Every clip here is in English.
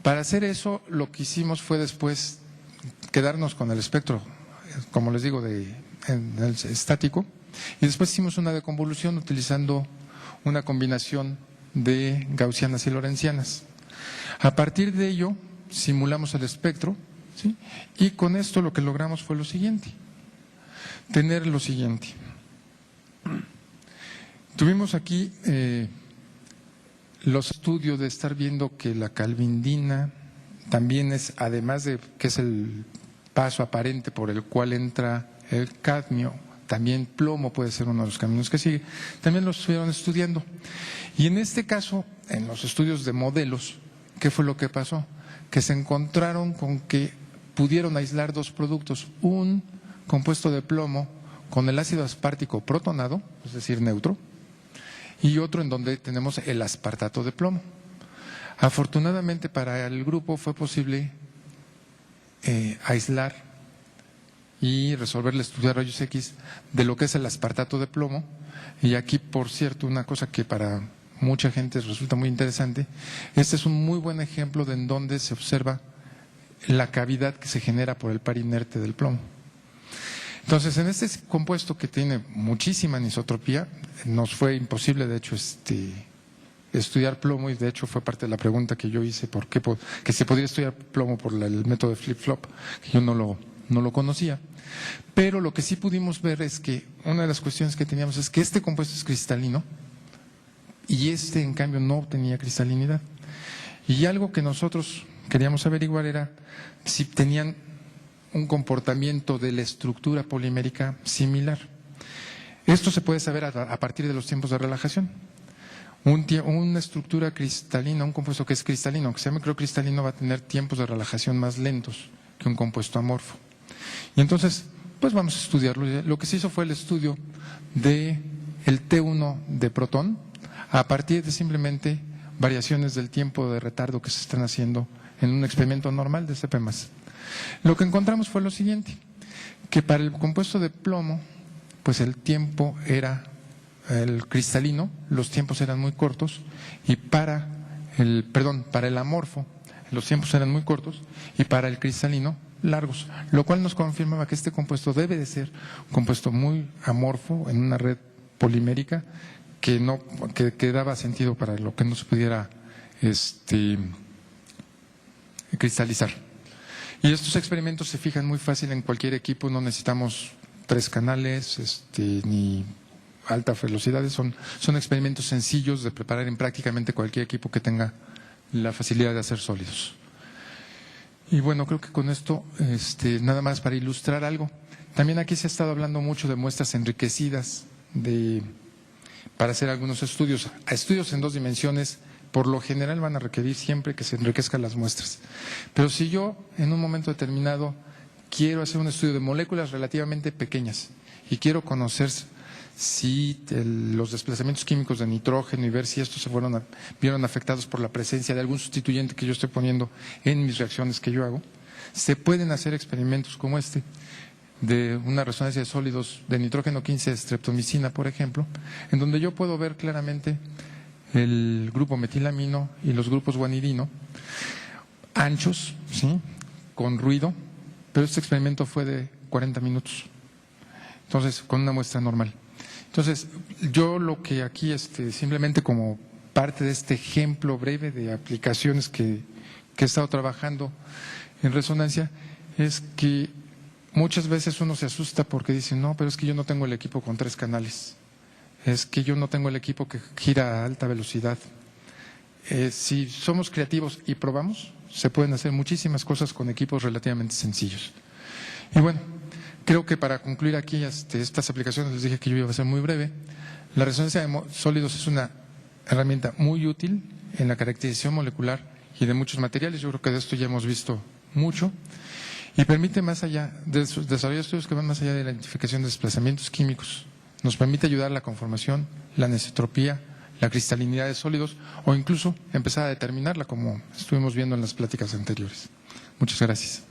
Para hacer eso, lo que hicimos fue después quedarnos con el espectro, como les digo, en el estático, y después hicimos una deconvolución utilizando una combinación de gaussianas y lorentzianas. A partir de ello, simulamos el espectro, ¿sí? Y con esto lo que logramos fue lo siguiente, tener lo siguiente. Tuvimos aquí los estudios de estar viendo que la calvindina también es, además de que es el paso aparente por el cual entra el cadmio, también plomo puede ser uno de los caminos que sigue, también lo estuvieron estudiando. Y en este caso, en los estudios de modelos, ¿qué fue lo que pasó? Que se encontraron con que pudieron aislar dos productos, un compuesto de plomo con el ácido aspartico protonado, es decir, neutro, y otro en donde tenemos el aspartato de plomo. Afortunadamente para el grupo fue posible aislar y resolver el estudio de rayos X de lo que es el aspartato de plomo. Y aquí, por cierto, una cosa que para mucha gente resulta muy interesante, este es un muy buen ejemplo de en donde se observa la cavidad que se genera por el par inerte del plomo. Entonces, en este compuesto que tiene muchísima anisotropía, nos fue imposible, de hecho, estudiar plomo, y de hecho fue parte de la pregunta que yo hice, ¿por qué? Que se podría estudiar plomo por el método de flip-flop, que yo no lo conocía. Pero lo que sí pudimos ver es que una de las cuestiones que teníamos es que este compuesto es cristalino y en cambio no tenía cristalinidad. Y algo que nosotros queríamos averiguar era si tenían un comportamiento de la estructura polimérica similar. Esto se puede saber a partir de los tiempos de relajación. Una estructura cristalina, un compuesto que es cristalino, que sea microcristalino, va a tener tiempos de relajación más lentos que un compuesto amorfo. Y entonces, pues vamos a estudiarlo. Lo que se hizo fue el estudio del T1 de protón a partir de simplemente variaciones del tiempo de retardo que se están haciendo en un experimento normal de CP+. Lo que encontramos fue lo siguiente, que para el compuesto de plomo, pues el tiempo era el cristalino, los tiempos eran muy cortos, y para el amorfo, los tiempos eran muy cortos, y para el cristalino, largos, lo cual nos confirmaba que este compuesto debe de ser un compuesto muy amorfo en una red polimérica que daba sentido para lo que no se pudiera cristalizar. Y estos experimentos se fijan muy fácil en cualquier equipo, no necesitamos 3 canales ni altas velocidades, son experimentos sencillos de preparar en prácticamente cualquier equipo que tenga la facilidad de hacer sólidos. Y bueno, creo que con esto, nada más para ilustrar algo. También aquí se ha estado hablando mucho de muestras enriquecidas para hacer algunos estudios. Estudios en 2 dimensiones, por lo general van a requerir siempre que se enriquezcan las muestras. Pero si yo en un momento determinado quiero hacer un estudio de moléculas relativamente pequeñas y quiero conocer si los desplazamientos químicos de nitrógeno y ver si estos vieron afectados por la presencia de algún sustituyente que yo estoy poniendo en mis reacciones que yo hago, se pueden hacer experimentos como de una resonancia de sólidos de nitrógeno 15 streptomicina, por ejemplo, en donde yo puedo ver claramente el grupo metilamino y los grupos guanidino anchos, ¿sí?, con ruido, pero este experimento fue de 40 minutos, entonces con una muestra normal. Entonces, yo lo que aquí simplemente como parte de este ejemplo breve de aplicaciones que he estado trabajando en resonancia, es que muchas veces uno se asusta porque dice, no, pero es que yo no tengo el equipo con 3 canales, es que yo no tengo el equipo que gira a alta velocidad. Si somos creativos y probamos, se pueden hacer muchísimas cosas con equipos relativamente sencillos. Y bueno, creo que para concluir aquí estas aplicaciones, les dije que yo iba a ser muy breve. La resonancia de sólidos es una herramienta muy útil en la caracterización molecular y de muchos materiales. Yo creo que de esto ya hemos visto mucho. Y permite desarrollar estudios que van más allá de la identificación de desplazamientos químicos. Nos permite ayudar a la conformación, la anisotropía, la cristalinidad de sólidos o incluso empezar a determinarla, como estuvimos viendo en las pláticas anteriores. Muchas gracias.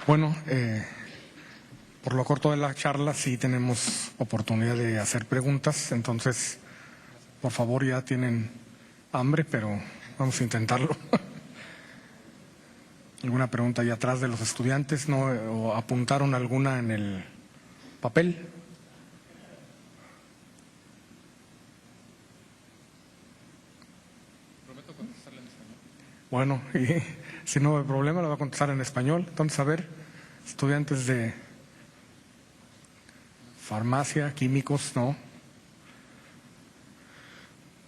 Bueno, por lo corto de la charla sí tenemos oportunidad de hacer preguntas, entonces por favor, ya tienen hambre, pero vamos a intentarlo. ¿Alguna pregunta ahí atrás de los estudiantes? ¿No? ¿O apuntaron alguna en el papel? Prometo contestarle en español. Bueno, y si no hay problema, lo voy a contestar en español. Entonces, a ver, estudiantes de farmacia, químicos, ¿no?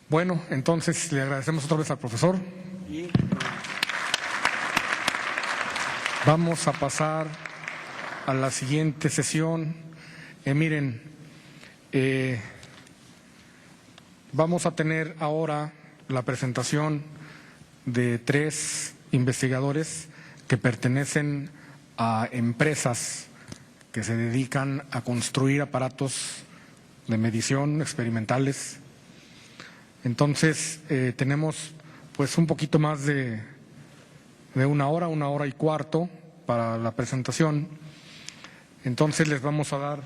Bueno, entonces le agradecemos otra vez al profesor y vamos a pasar a la siguiente sesión. Miren, vamos a tener ahora la presentación de 3 investigadores que pertenecen a empresas que se dedican a construir aparatos de medición experimentales. Entonces, tenemos pues un poquito más de 1 hora, 1 hora y cuarto para la presentación. Entonces les vamos a dar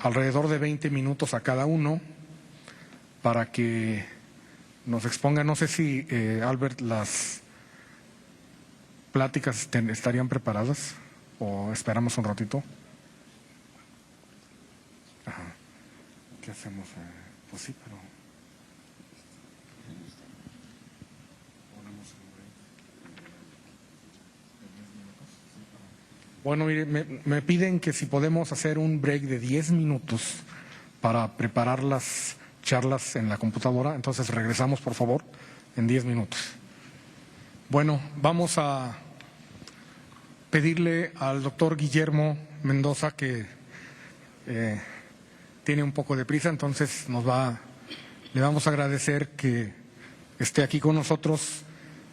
alrededor de 20 minutos a cada uno para que nos expongan. No sé si, Albert, las pláticas estarían preparadas o esperamos un ratito. Ajá. ¿Qué hacemos? Pues sí, pero... Bueno, mire, me piden que si podemos hacer un break de 10 minutos para preparar las charlas en la computadora. Entonces regresamos, por favor, en 10 minutos. Bueno, vamos a pedirle al doctor Guillermo Mendoza que tiene un poco de prisa, entonces le vamos a agradecer que esté aquí con nosotros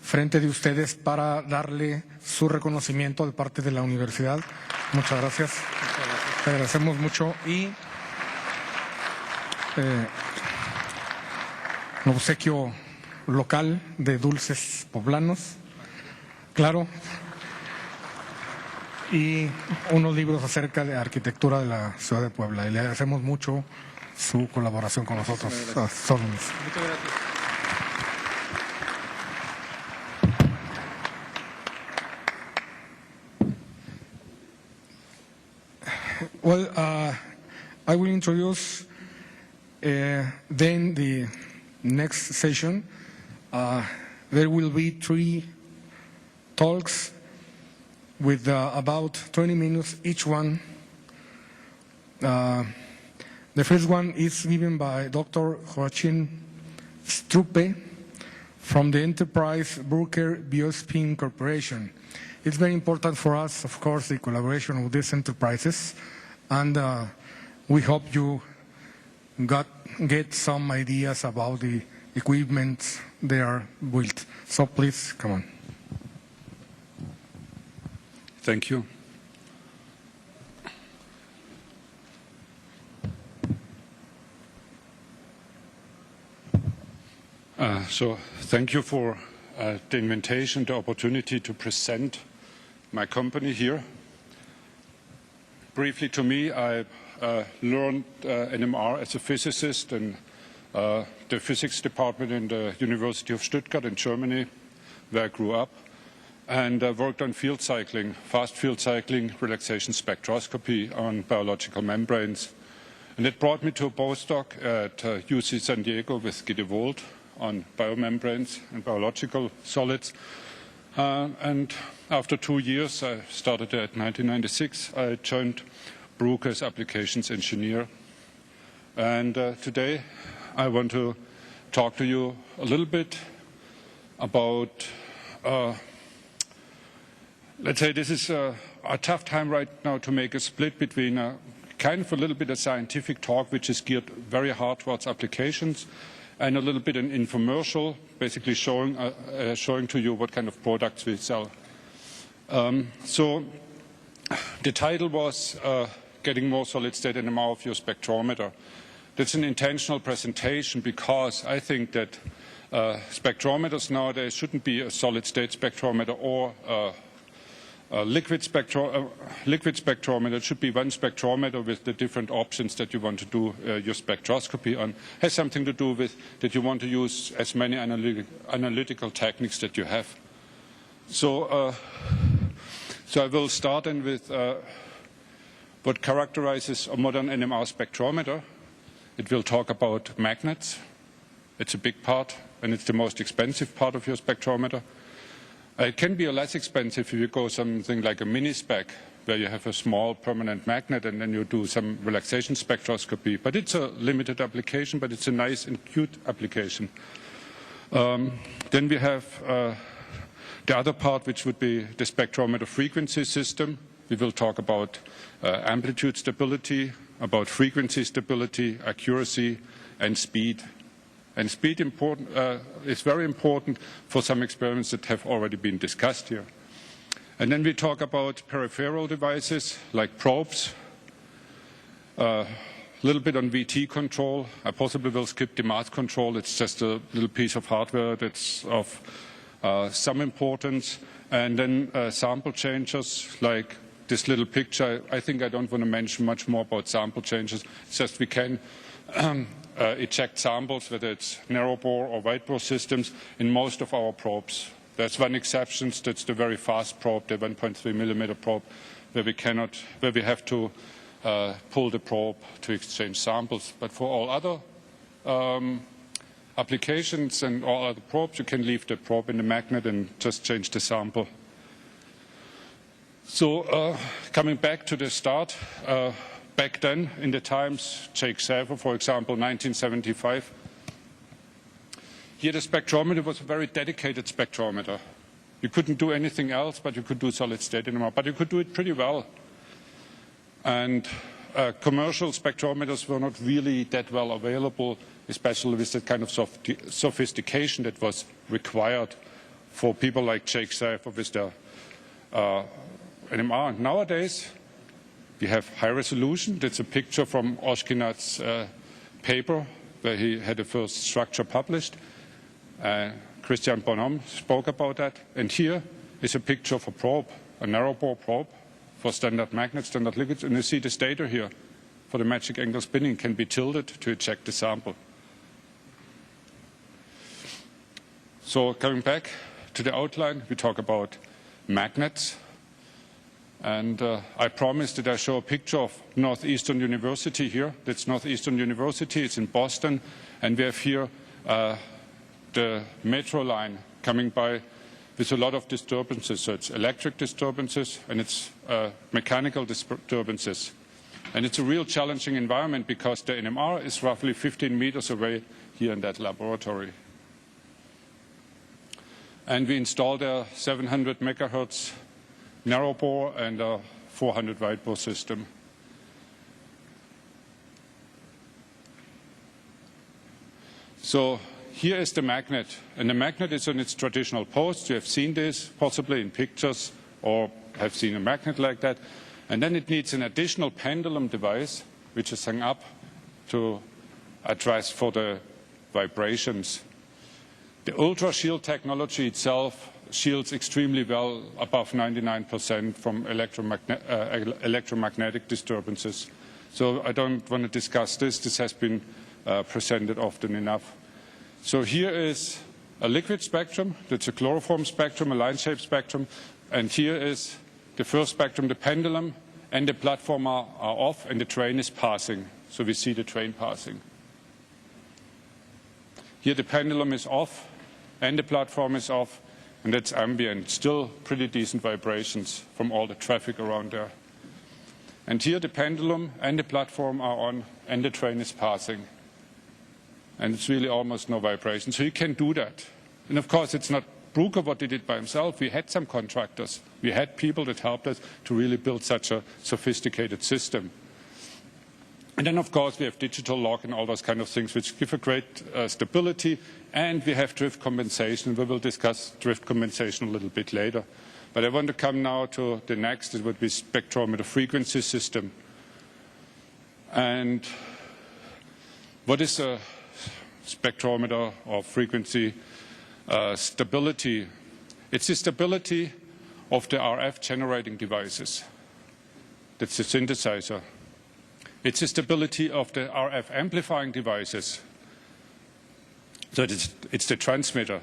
frente de ustedes para darle su reconocimiento de parte de la universidad. Muchas gracias. Te agradecemos mucho y un obsequio local de dulces poblanos, claro, y unos libros acerca de arquitectura de la ciudad de Puebla. Y le agradecemos mucho su colaboración con nosotros. Muchas gracias. Well, I will introduce then the next session. There will be 3 talks with about 20 minutes each one. The first one is given by Dr. Joachim Strupe from the Enterprise Bruker Biospin Corporation. It's very important for us, of course, the collaboration with these enterprises, and we hope you get some ideas about the equipment they are built. So please, come on. Thank you. So thank you for the invitation, the opportunity to present my company here. Briefly to me, I learned NMR as a physicist in the physics department in the University of Stuttgart in Germany, where I grew up, and worked on field cycling, fast field cycling, relaxation spectroscopy on biological membranes. And it brought me to a postdoc at UC San Diego with Gide Wold on biomembranes and biological solids. And after 2 years, I started at 1996, I joined Bruker as applications engineer. And today I want to talk to you a little bit about, let's say this is a tough time right now to make a split between a kind of a little bit of scientific talk, which is geared very hard towards applications, and a little bit an infomercial, basically showing to you what kind of products we sell. So the title was Getting More Solid State NMR of Your Spectrometer. That's an intentional presentation because I think that spectrometers nowadays shouldn't be a solid state spectrometer or liquid spectrometer. It should be one spectrometer with the different options that you want to do your spectroscopy on. Has something to do with that you want to use as many analytical techniques that you have. So I will start then with what characterizes a modern NMR spectrometer. It will talk about magnets. It's a big part, and it's the most expensive part of your spectrometer. It can be less expensive if you go something like a mini-spec, where you have a small permanent magnet and then you do some relaxation spectroscopy. But it's a limited application, but it's a nice and cute application. Then we have the other part, which would be the spectrometer frequency system. We will talk about amplitude stability, about frequency stability, accuracy, and speed. And speed is very important for some experiments that have already been discussed here. And then we talk about peripheral devices like probes, a little bit on VT control. I possibly will skip the mass control. It's just a little piece of hardware that's of some importance. And then sample changers like this little picture. I think I don't want to mention much more about sample changers. It's just we can eject samples, whether it's narrow bore or wide bore systems, in most of our probes. There's one exception, that's the very fast probe, the 1.3 millimeter probe, where we have to pull the probe to exchange samples. But for all other applications and all other probes, you can leave the probe in the magnet and just change the sample. So coming back to the start, back then, in the times, Jake Safer, for example, 1975, here the spectrometer was a very dedicated spectrometer. You couldn't do anything else, but you could do solid-state NMR, but you could do it pretty well. And commercial spectrometers were not really that well available, especially with the kind of sophistication that was required for people like Jake Safer with their NMR. Nowadays, we have high resolution. That's a picture from Oshkinat's paper where he had the first structure published. Christian Bonhomme spoke about that. And here is a picture of a probe, a narrow bore probe for standard magnets, standard liquids. And you see the stator here for the magic angle spinning can be tilted to eject the sample. So coming back to the outline, we talk about magnets. And I promised that I show a picture of Northeastern University here. That's Northeastern University. It's in Boston. And we have here the metro line coming by with a lot of disturbances. So it's electric disturbances and it's mechanical disturbances. And it's a real challenging environment because the NMR is roughly 15 meters away here in that laboratory. And we installed a 700 megahertz narrow bore and a 400 wide bore system. So here is the magnet, and the magnet is on its traditional post. You have seen this possibly in pictures or have seen a magnet like that. And then it needs an additional pendulum device which is hung up to address for the vibrations. The ultra shield technology itself shields extremely well, above 99% from electromagnetic disturbances. So I don't want to discuss this. This has been presented often enough. So here is a liquid spectrum. That's a chloroform spectrum, a line-shaped spectrum. And here is the first spectrum, the pendulum, and the platform are off, and the train is passing. So we see the train passing. Here the pendulum is off, and the platform is off. And that's ambient, still pretty decent vibrations from all the traffic around there. And here the pendulum and the platform are on, and the train is passing. And it's really almost no vibration. So you can do that. And of course, it's not Bruker what he did by himself. We had some contractors. We had people that helped us to really build such a sophisticated system. And then, of course, we have digital log and all those kind of things which give a great stability. And we have drift compensation. We will discuss drift compensation a little bit later. But I want to come now to the next. It would be spectrometer frequency system. And what is a spectrometer or frequency stability? It's the stability of the RF generating devices. That's the synthesizer. It's the stability of the RF amplifying devices. So it's the transmitter.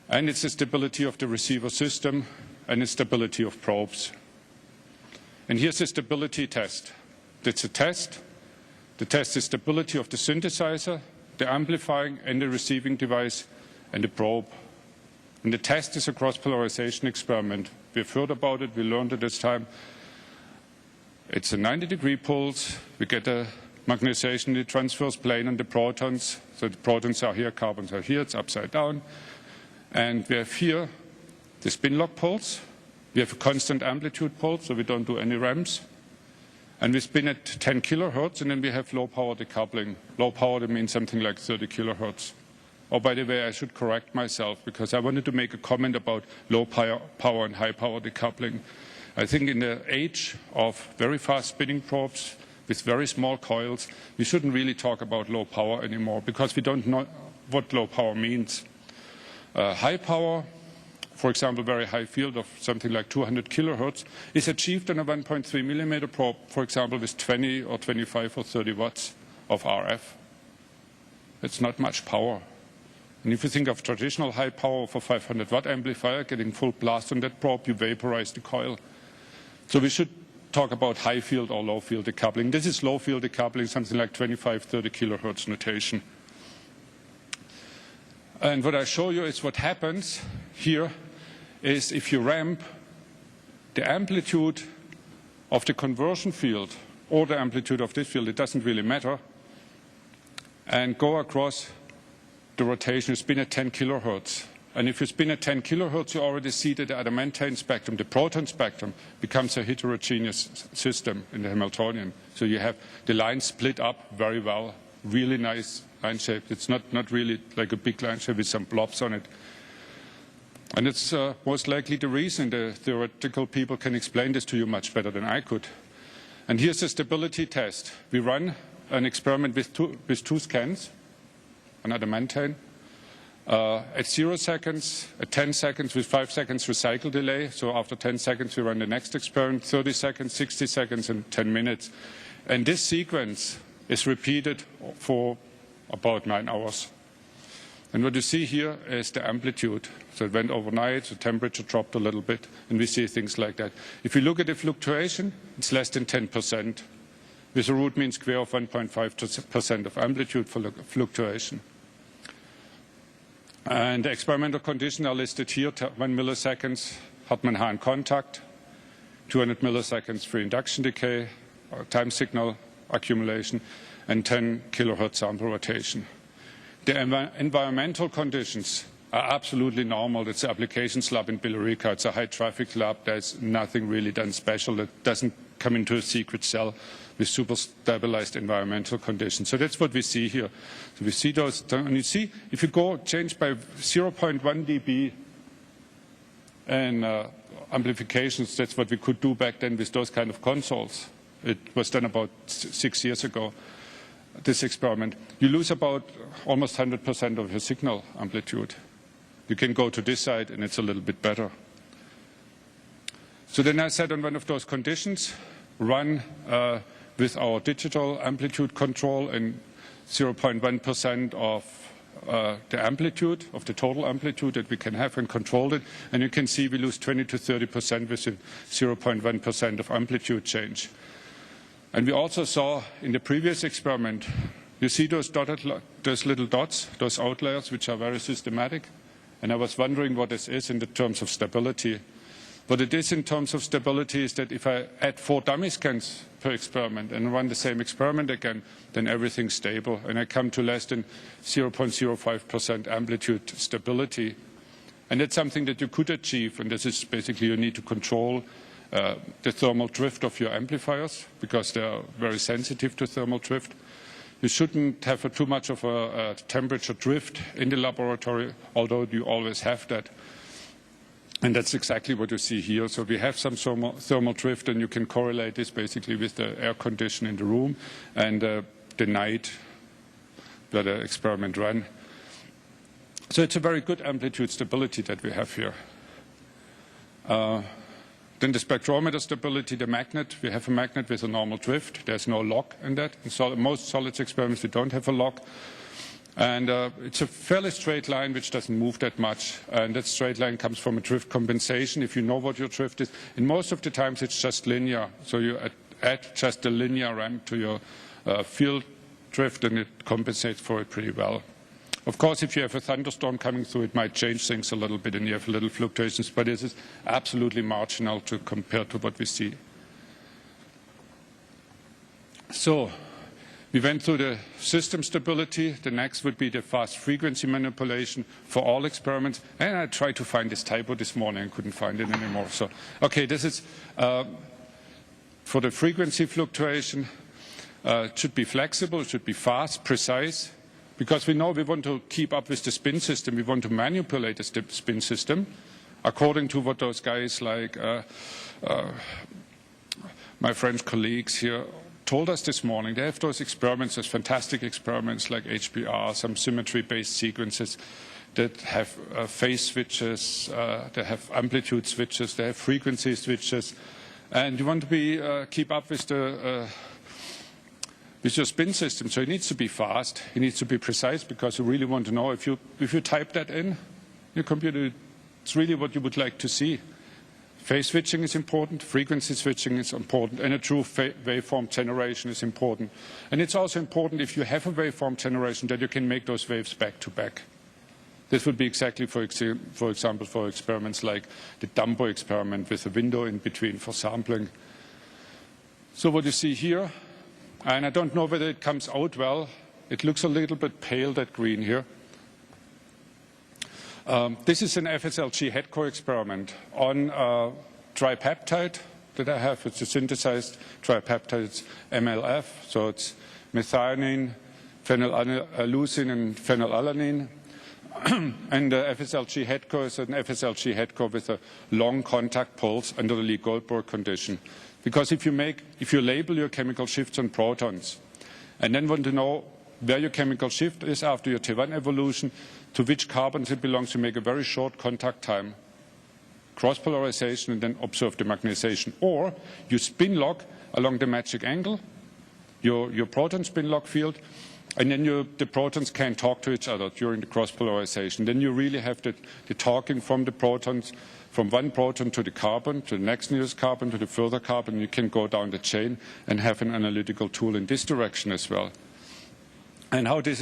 And it's the stability of the receiver system and the stability of probes. And here's the stability test. That's a test. The test is stability of the synthesizer, the amplifying and the receiving device, and the probe. And the test is a cross-polarization experiment. We've heard about it, we learned it this time. It's a 90-degree pulse. We get a magnetization in the transverse plane and the protons. So the protons are here, carbons are here, it's upside down. And we have here the spin lock pulse. We have a constant amplitude pulse, so we don't do any ramps. And we spin at 10 kilohertz, and then we have low power decoupling. Low power, that means something like 30 kilohertz. Oh, by the way, I should correct myself, because I wanted to make a comment about low power and high power decoupling. I think in the age of very fast spinning probes with very small coils, we shouldn't really talk about low power anymore, because we don't know what low power means. High power, for example, very high field of something like 200 kilohertz, is achieved on a 1.3 millimeter probe, for example, with 20 or 25 or 30 watts of RF. It's not much power. And if you think of traditional high power for 500 watt amplifier, getting full blast on that probe, you vaporize the coil. So we should talk about high field or low field decoupling. This is low field decoupling, something like 25, 30 kilohertz notation. And what I show you is what happens here is if you ramp the amplitude of the conversion field or the amplitude of this field, it doesn't really matter, and go across the rotation, you spin at 10 kilohertz. And if you spin at 10 kilohertz, you already see that the adamantane spectrum, the proton spectrum, becomes a heterogeneous system in the Hamiltonian. So you have the lines split up very well, really nice line shape. It's not really like a big line shape with some blobs on it. And it's most likely the reason the theoretical people can explain this to you much better than I could. And here's the stability test. We run an experiment with two scans, an adamantane, at 0 seconds, at 10 seconds with 5 seconds recycle delay. So after 10 seconds, we run the next experiment, 30 seconds, 60 seconds, and 10 minutes. And this sequence is repeated for about 9 hours. And what you see here is the amplitude. So it went overnight, the temperature dropped a little bit, and we see things like that. If you look at the fluctuation, it's less than 10%, with a root mean square of 1.5% of amplitude for fluctuation. And the experimental conditions are listed here, 1 milliseconds Hartmann-Hahn contact, 200 milliseconds free induction decay, time signal accumulation, and 10 kilohertz sample rotation. The environmental conditions are absolutely normal. It's an applications lab in Billerica. It's a high traffic lab. There's nothing really done special. It doesn't come into a secret cell with super stabilized environmental conditions. So that's what we see here. So we see those, and you see, if you go change by 0.1 dB and amplifications, that's what we could do back then with those kind of consoles. It was done about 6 years ago, this experiment. You lose about almost 100% of your signal amplitude. You can go to this side and it's a little bit better. So then I said on one of those conditions, run with our digital amplitude control and 0.1% of the amplitude, of the total amplitude that we can have and control it. And you can see we lose 20 to 30% with 0.1% of amplitude change. And we also saw in the previous experiment, you see those little dots, those outliers, which are very systematic. And I was wondering what this is in the terms of stability. What it is in terms of stability is that if I add 4 dummy scans per experiment and run the same experiment again, then everything's stable. And I come to less than 0.05% amplitude stability. And that's something that you could achieve. And this is basically you need to control the thermal drift of your amplifiers, because they are very sensitive to thermal drift. You shouldn't have too much of a temperature drift in the laboratory, although you always have that. And that's exactly what you see here. So we have some thermal drift, and you can correlate this basically with the air condition in the room and the night where the experiment ran. So it's a very good amplitude stability that we have here. Then the spectrometer stability, the magnet. We have a magnet with a normal drift. There's no lock in that. In most solids experiments, we don't have a lock. And it's a fairly straight line which doesn't move that much. And that straight line comes from a drift compensation, if you know what your drift is. And most of the times it's just linear. So you add just a linear ramp to your field drift and it compensates for it pretty well. Of course, if you have a thunderstorm coming through, it might change things a little bit and you have little fluctuations, but this is absolutely marginal to compare to what we see. So we went through the system stability. The next would be the fast frequency manipulation for all experiments. And I tried to find this typo this morning and couldn't find it anymore. So, okay, this is for the frequency fluctuation. It should be flexible, it should be fast, precise. Because we know we want to keep up with the spin system, we want to manipulate the spin system according to what those guys like my French colleagues here told us this morning. They have those experiments, those fantastic experiments like HBR, some symmetry-based sequences that have phase switches, they have amplitude switches, they have frequency switches. And you want to keep up with with your spin system, so it needs to be fast, it needs to be precise, because you really want to know if you type that in your computer, it's really what you would like to see. Phase switching is important, frequency switching is important, and a true waveform generation is important. And it's also important if you have a waveform generation that you can make those waves back to back. This would be exactly, for example, for experiments like the Dumbo experiment with a window in between for sampling. So what you see here, and I don't know whether it comes out well. It looks a little bit pale, that green here. This is an FSLG headcore experiment on tripeptide that I have. It's a synthesized tripeptide. It's MLF, so it's methionine, phenylaleucine, and phenylalanine. And the FSLG headcore is an FSLG headcore with a long contact pulse under the Lee-Goldberg condition. Because if you label your chemical shifts on protons and then want to know where your chemical shift is after your T1 evolution, to which carbons it belongs, you make a very short contact time, cross-polarization, and then observe the magnetization. Or you spin lock along the magic angle, your proton spin lock field, and then the protons can talk to each other during the cross-polarization. Then you really have the talking from the protons, from one proton to the carbon, to the next nearest carbon, to the further carbon. You can go down the chain and have an analytical tool in this direction as well. And how is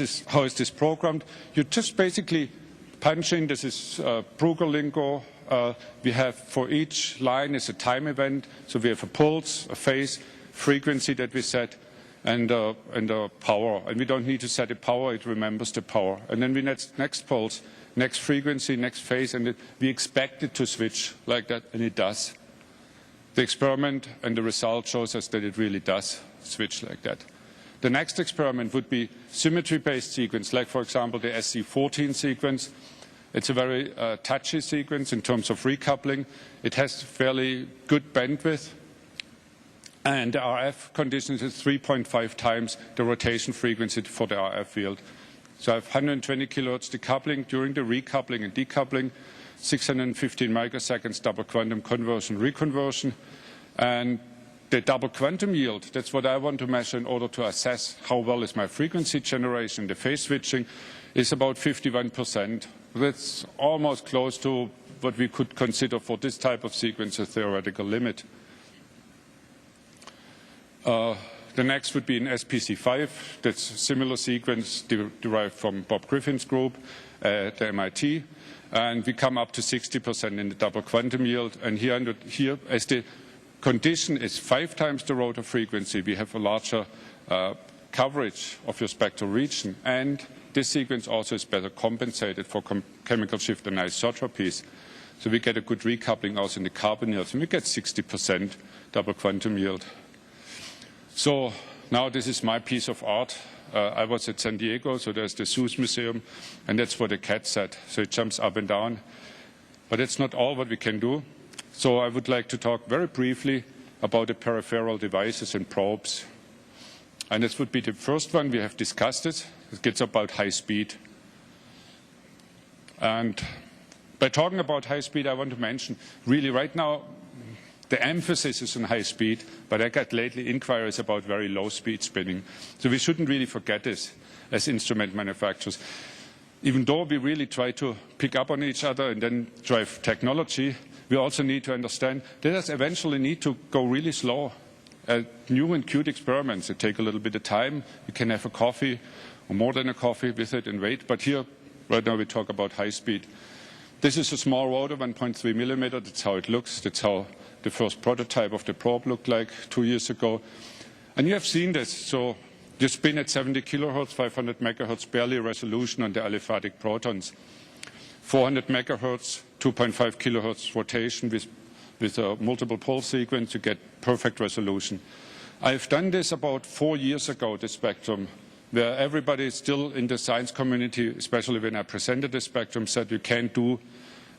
this programmed? You just basically punch in. This is Bruegel lingo. We have for each line is a time event. So we have a pulse, a phase, frequency that we set, and a power. And we don't need to set a power. It remembers the power. And then we next pulse, next frequency, next phase, and we expect it to switch like that, and it does. The experiment and the result shows us that it really does switch like that. The next experiment would be symmetry-based sequence, like, for example, the SC14 sequence. It's a very touchy sequence in terms of recoupling. It has fairly good bandwidth, and the RF conditions is 3.5 times the rotation frequency for the RF field. So I have 120 kilohertz decoupling during the recoupling and decoupling, 615 microseconds double quantum conversion, reconversion, and the double quantum yield, that's what I want to measure in order to assess how well is my frequency generation. The phase switching is about 51%. That's almost close to what we could consider for this type of sequence a theoretical limit. The next would be an SPC5. That's a similar sequence derived from Bob Griffin's group at MIT. And we come up to 60% in the double quantum yield. And here, as the condition is 5 times the rotor frequency, we have a larger coverage of your spectral region. And this sequence also is better compensated for chemical shift anisotropies. So we get a good recoupling also in the carbon yield. And we get 60% double quantum yield. So now this is my piece of art. I was at San Diego, so there's the Seuss Museum, and that's what the cat said. So it jumps up and down. But that's not all what we can do. So I would like to talk very briefly about the peripheral devices and probes. And this would be the first one. We have discussed it. It gets about high speed. And By talking about high speed, I want to mention, really right now, the emphasis is on high speed, but I got lately inquiries about very low speed spinning. So we shouldn't really forget this as instrument manufacturers. Even though we really try to pick up on each other and then drive technology, we also need to understand that us eventually need to go really slow. New and cute experiments, they take a little bit of time. You can have a coffee or more than a coffee with it and wait. But here, right now, we talk about high speed. This is a small rotor, 1.3 millimeter. That's how it looks. That's how the first prototype of the probe looked like 2 years ago. And you have seen this. So you spin at 70 kilohertz, 500 megahertz, barely resolution on the aliphatic protons. 400 megahertz, 2.5 kilohertz rotation with a multiple pulse sequence, you get perfect resolution. I've done this about 4 years ago, the spectrum, where everybody is still in the science community, especially when I presented the spectrum, said you can't do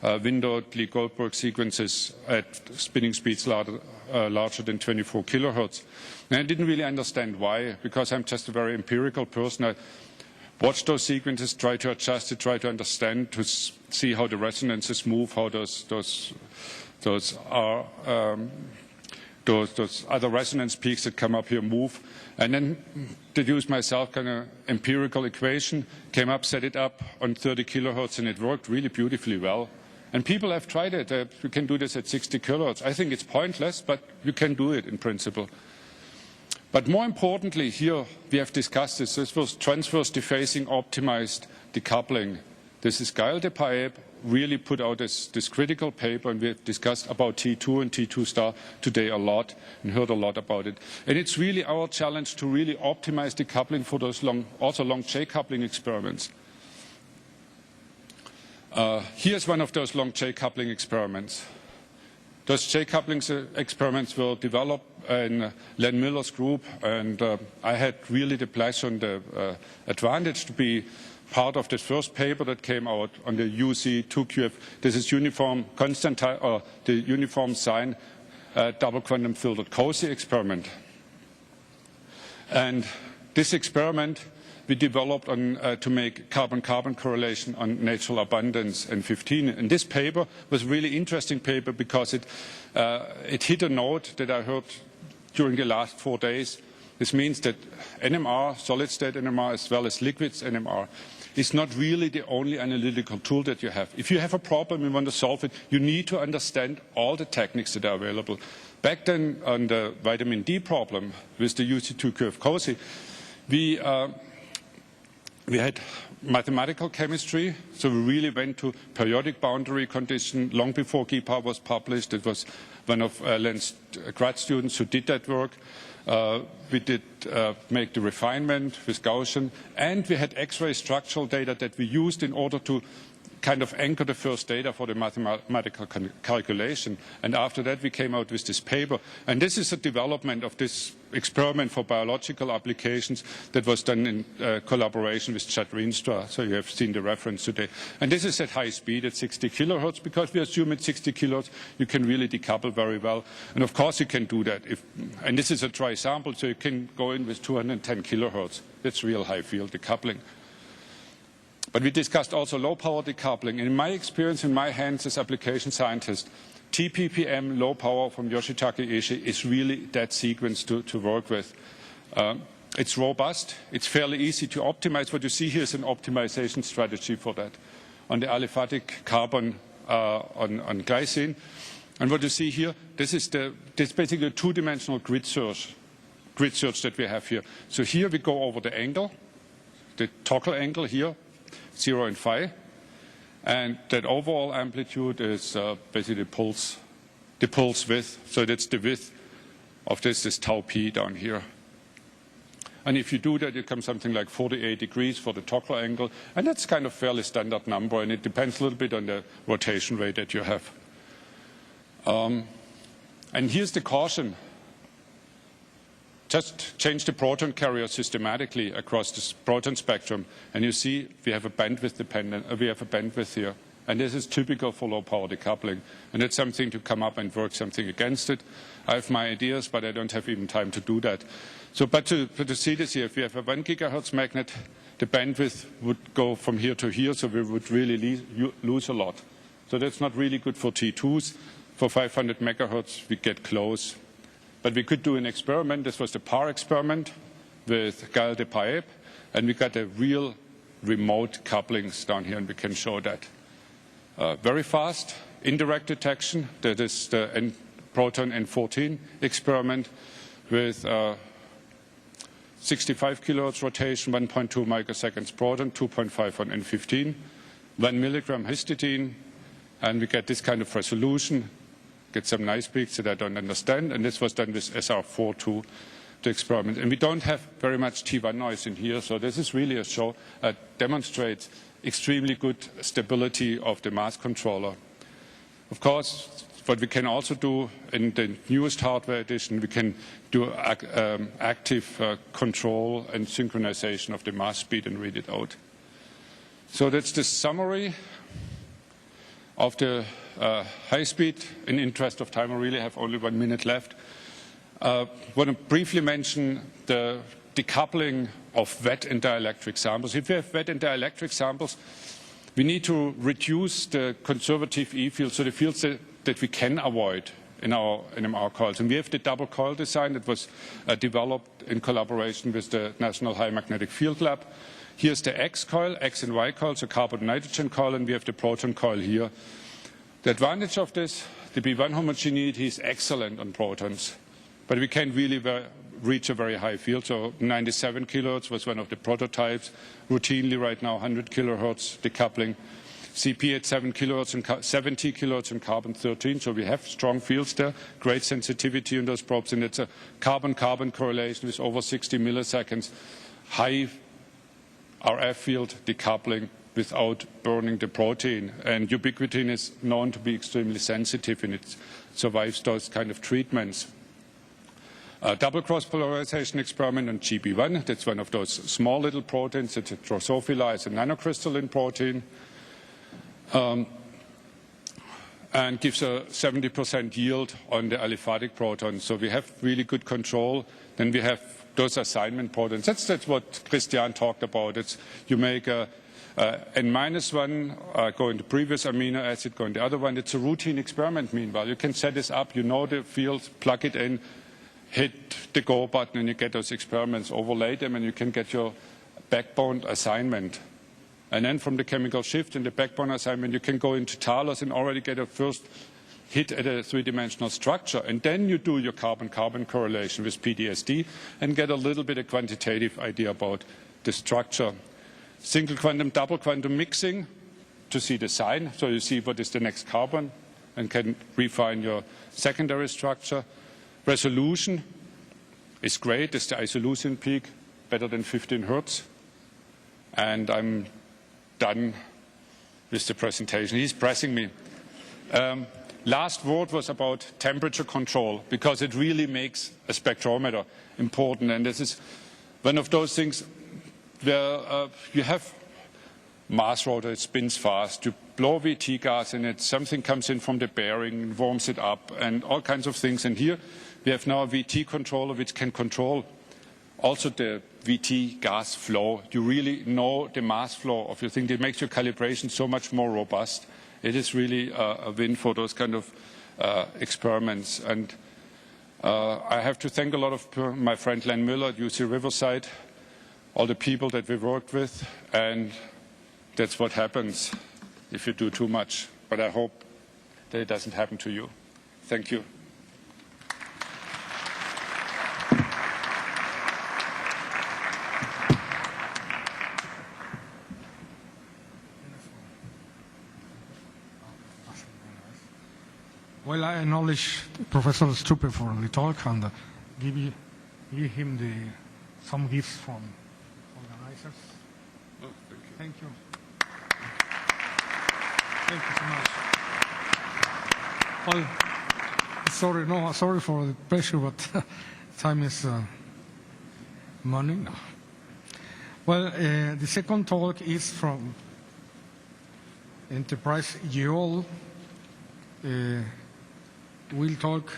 windowed Lee Goldberg sequences at spinning speeds larger than 24 kilohertz. And I didn't really understand why, because I'm just a very empirical person. I watch those sequences, try to adjust it, try to understand, to see how the resonances move, how those other resonance peaks that come up here move, and then deduced myself kind of empirical equation, came up, set it up on 30 kilohertz, and it worked really beautifully well. And people have tried it. You can do this at 60 kilohertz. I think it's pointless, but you can do it in principle. But more importantly, here we have discussed this. This was transverse dephasing optimized decoupling. This is Gael de Paep really put out this critical paper, and we have discussed about T2 and T2 star today a lot and heard a lot about it. And it's really our challenge to really optimize decoupling for those long J-coupling experiments. Here's one of those long J-coupling experiments. Those J-coupling experiments were developed in Len Miller's group, and I had really the pleasure and the advantage to be part of the first paper that came out on the UC2QF. This is uniform constant, or the uniform sign double quantum filtered COSY experiment. And this experiment we developed to make carbon-carbon correlation on natural abundance and 15. And this paper was a really interesting paper because it hit a note that I heard during the last 4 days. This means that NMR, solid-state NMR, as well as liquids NMR, is not really the only analytical tool that you have. If you have a problem and you want to solve it, you need to understand all the techniques that are available. Back then, on the vitamin D problem with the UC2QF COSY, we had mathematical chemistry, so we really went to periodic boundary condition long before GPAR was published. It was one of Len's grad students who did that work. We did make the refinement with Gaussian, and we had X-ray structural data that we used in order to kind of anchor the first data for the mathematical calculation. And after that, we came out with this paper. And this is a development of this experiment for biological applications that was done in collaboration with Chad Rienstra. So you have seen the reference today. And this is at high speed at 60 kilohertz, because we assume at 60 kilohertz you can really decouple very well. And of course you can do that. And this is a dry sample, so you can go in with 210 kilohertz. That's real high field decoupling. But we discussed also low power decoupling. And in my experience, in my hands as application scientist, TPPM low power from Yoshitaka Ishii is really that sequence to work with. It's robust. It's fairly easy to optimize. What you see here is an optimization strategy for that on the aliphatic carbon on glycine. And what you see here, this is basically a two-dimensional grid search that we have here. So here we go over the angle, the toggle angle here, 0 and phi, and that overall amplitude is basically the pulse width. So that's the width of this tau p down here. And if you do that, you come something like 48 degrees for the toggle angle, and that's kind of fairly standard number, and it depends a little bit on the rotation rate that you have. And here's the caution. Just change the proton carrier systematically across this proton spectrum, and you see we have a bandwidth here. And this is typical for low power decoupling. And it's something to come up and work something against it. I have my ideas, but I don't have even time to do that. So, but to see this here, if we have a 1 gigahertz magnet, the bandwidth would go from here to here, so we would really lose a lot. So that's not really good for T2s. For 500 megahertz, we get close. But we could do an experiment. This was the PAR experiment with Gall de Paep, and we got a real remote couplings down here, and we can show that. Very fast, indirect detection. That is the Proton N14 experiment with 65 kilohertz rotation, 1.2 microseconds proton, 2.5 on N15, 1 milligram histidine, and we get this kind of resolution. Get some nice peaks that I don't understand, and this was done with SR42, the experiment. And we don't have very much T1 noise in here, so this is really a show that demonstrates extremely good stability of the mass controller. Of course, what we can also do in the newest hardware edition, we can do active control and synchronization of the mass speed and read it out. So that's the summary of the high speed. In interest of time, I really have only 1 minute left. I want to briefly mention the decoupling of wet and dielectric samples. If we have wet and dielectric samples, we need to reduce the conservative E fields, so the fields that we can avoid in our NMR coils. And we have the double coil design that was developed in collaboration with the National High Magnetic Field Lab. Here's the X coil, X and Y coil, so carbon-nitrogen coil, and we have the proton coil here. The advantage of this, the B1 homogeneity is excellent on protons, but we can't really reach a very high field. So 97 kilohertz was one of the prototypes. Routinely right now 100 kilohertz decoupling. CP at 7 kilohertz and 70 kilohertz and carbon-13. So we have strong fields there, great sensitivity in those probes, and it's a carbon-carbon correlation with over 60 milliseconds, high RF field decoupling without burning the protein. And ubiquitin is known to be extremely sensitive, and it survives those kind of treatments. A double cross-polarization experiment on GB1, that's one of those small little proteins. It's a Drosophila, it's a nanocrystalline protein, and gives a 70% yield on the aliphatic proton. So we have really good control. Then we have those assignment protons. That's what Christian talked about. It's you make a N-1, go in the previous amino acid, go in the other one. It's a routine experiment meanwhile. You can set this up, you know the field, plug it in, hit the go button, and you get those experiments, overlay them, and you can get your backbone assignment. And then from the chemical shift in the backbone assignment, you can go into Talos and already get a first hit at a three-dimensional structure. And then you do your carbon-carbon correlation with PDSD and get a little bit of quantitative idea about the structure. Single quantum, double quantum mixing to see the sign. So you see what is the next carbon and can refine your secondary structure. Resolution is great. It's the isoleucine peak, better than 15 hertz. And I'm done with the presentation. He's pressing me. Last word was about temperature control, because it really makes a spectrometer important. And this is one of those things where you have mass rotor, it spins fast. You blow VT gas in it, something comes in from the bearing, warms it up, and all kinds of things. And here we have now a VT controller which can control also the VT gas flow. You really know the mass flow of your thing. It makes your calibration so much more robust. It is really a win for those kind of experiments. And I have to thank a lot of my friend Len Miller at UC Riverside, all the people that we worked with, and that's what happens if you do too much. But I hope that it doesn't happen to you. Thank you. Well, I acknowledge Professor Strupe for the talk and give him some gifts from organizers. Oh, thank you. Thank you so much. Well, sorry for the pressure, but time is money. No. Well, the second talk is from Enterprise Yeol. Will talk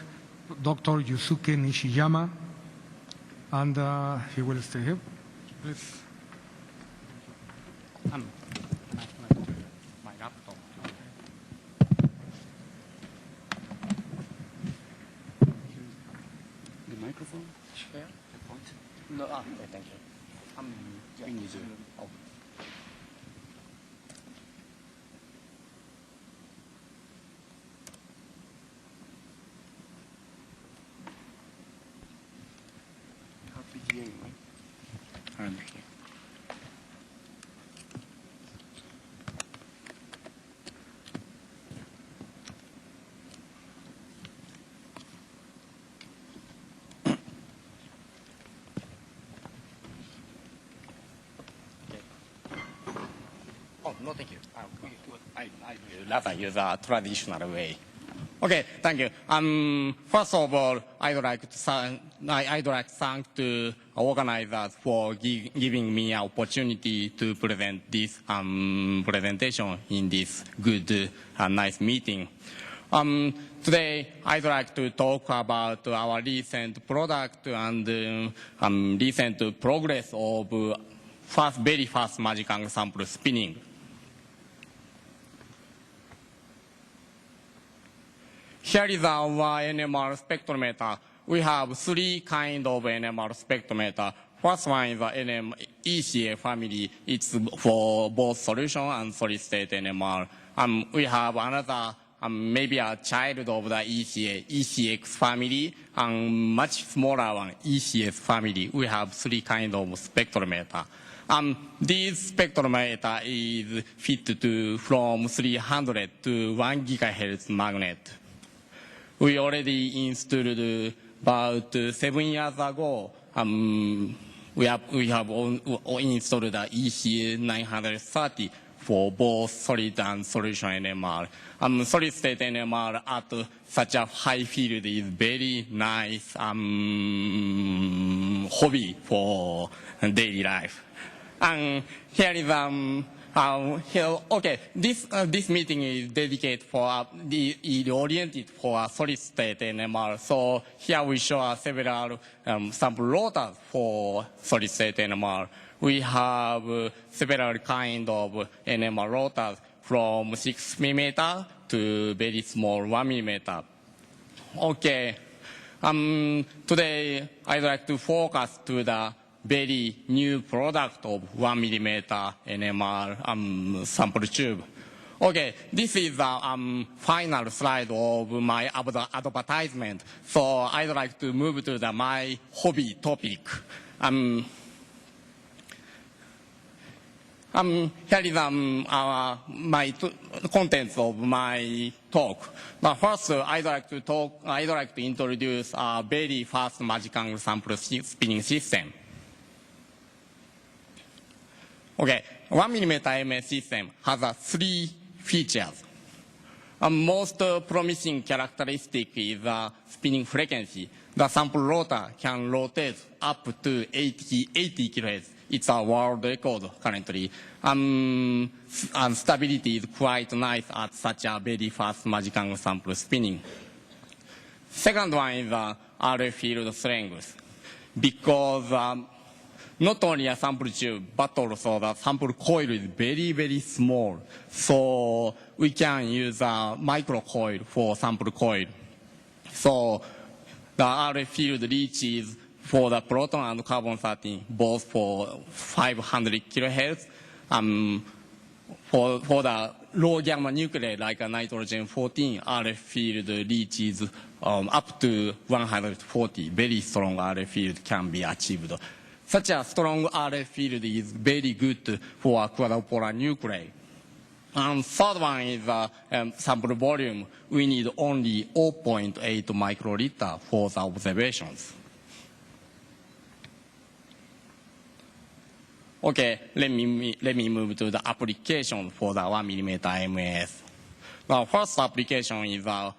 Dr. Yusuke Nishiyama, and he will stay here. Please. My laptop. No, okay, thank you. Oh. Oh, no, thank you. I will rather use a traditional way. Okay, thank you. First of all, I'd like to thank the organizers for giving me an opportunity to present this presentation in this good and nice meeting. Today, I'd like to talk about our recent product and recent progress of very fast magic ensemble spinning. Here is our NMR spectrometer. We have three kinds of NMR spectrometer. First one is the ECA family. It's for both solution and solid state NMR. We have another, maybe a child of the ECA, ECX family, and much smaller one, ECS family. We have three kinds of spectrometer. This spectrometer is fit to from 300 to 1 gigahertz magnet. We already installed about 7 years ago. We have installed the ECA 930 for both solid and solution NMR. Solid state NMR at such a high field is very nice hobby for daily life. And here is okay. This meeting is dedicated for oriented for solid state NMR. So here we show several sample rotors for solid state NMR. We have several kind of NMR rotors from 6 millimeter to very small 1 millimeter. Okay. Today I'd like to focus to the very new product of 1 millimeter NMR sample tube. Okay, this is the final slide of my advertisement. So I'd like to move to my hobby topic. Here is my contents of my talk. But first, I'd like to introduce a very fast magic ensemble spinning system. Okay, 1 millimeter MS system has 3 features. Most promising characteristic is spinning frequency. The sample rotor can rotate up to 80 kHz. It's a world record currently. And stability is quite nice at such a very fast magic ensemble spinning. Second one is RF field strength. Because not only a sample tube, but also the sample coil is very, very small. So we can use a micro coil for sample coil. So the RF field reaches for the proton and carbon-13, both for 500 kilohertz. For the low gamma nuclei like a nitrogen-14, RF field reaches up to 140. Very strong RF field can be achieved. Such a strong RF field is very good for quadrupolar nuclei. And third one is sample volume. We need only 0.8 microliter for the observations. Okay, let me move to the application for the 1 millimeter MS. The first application is proton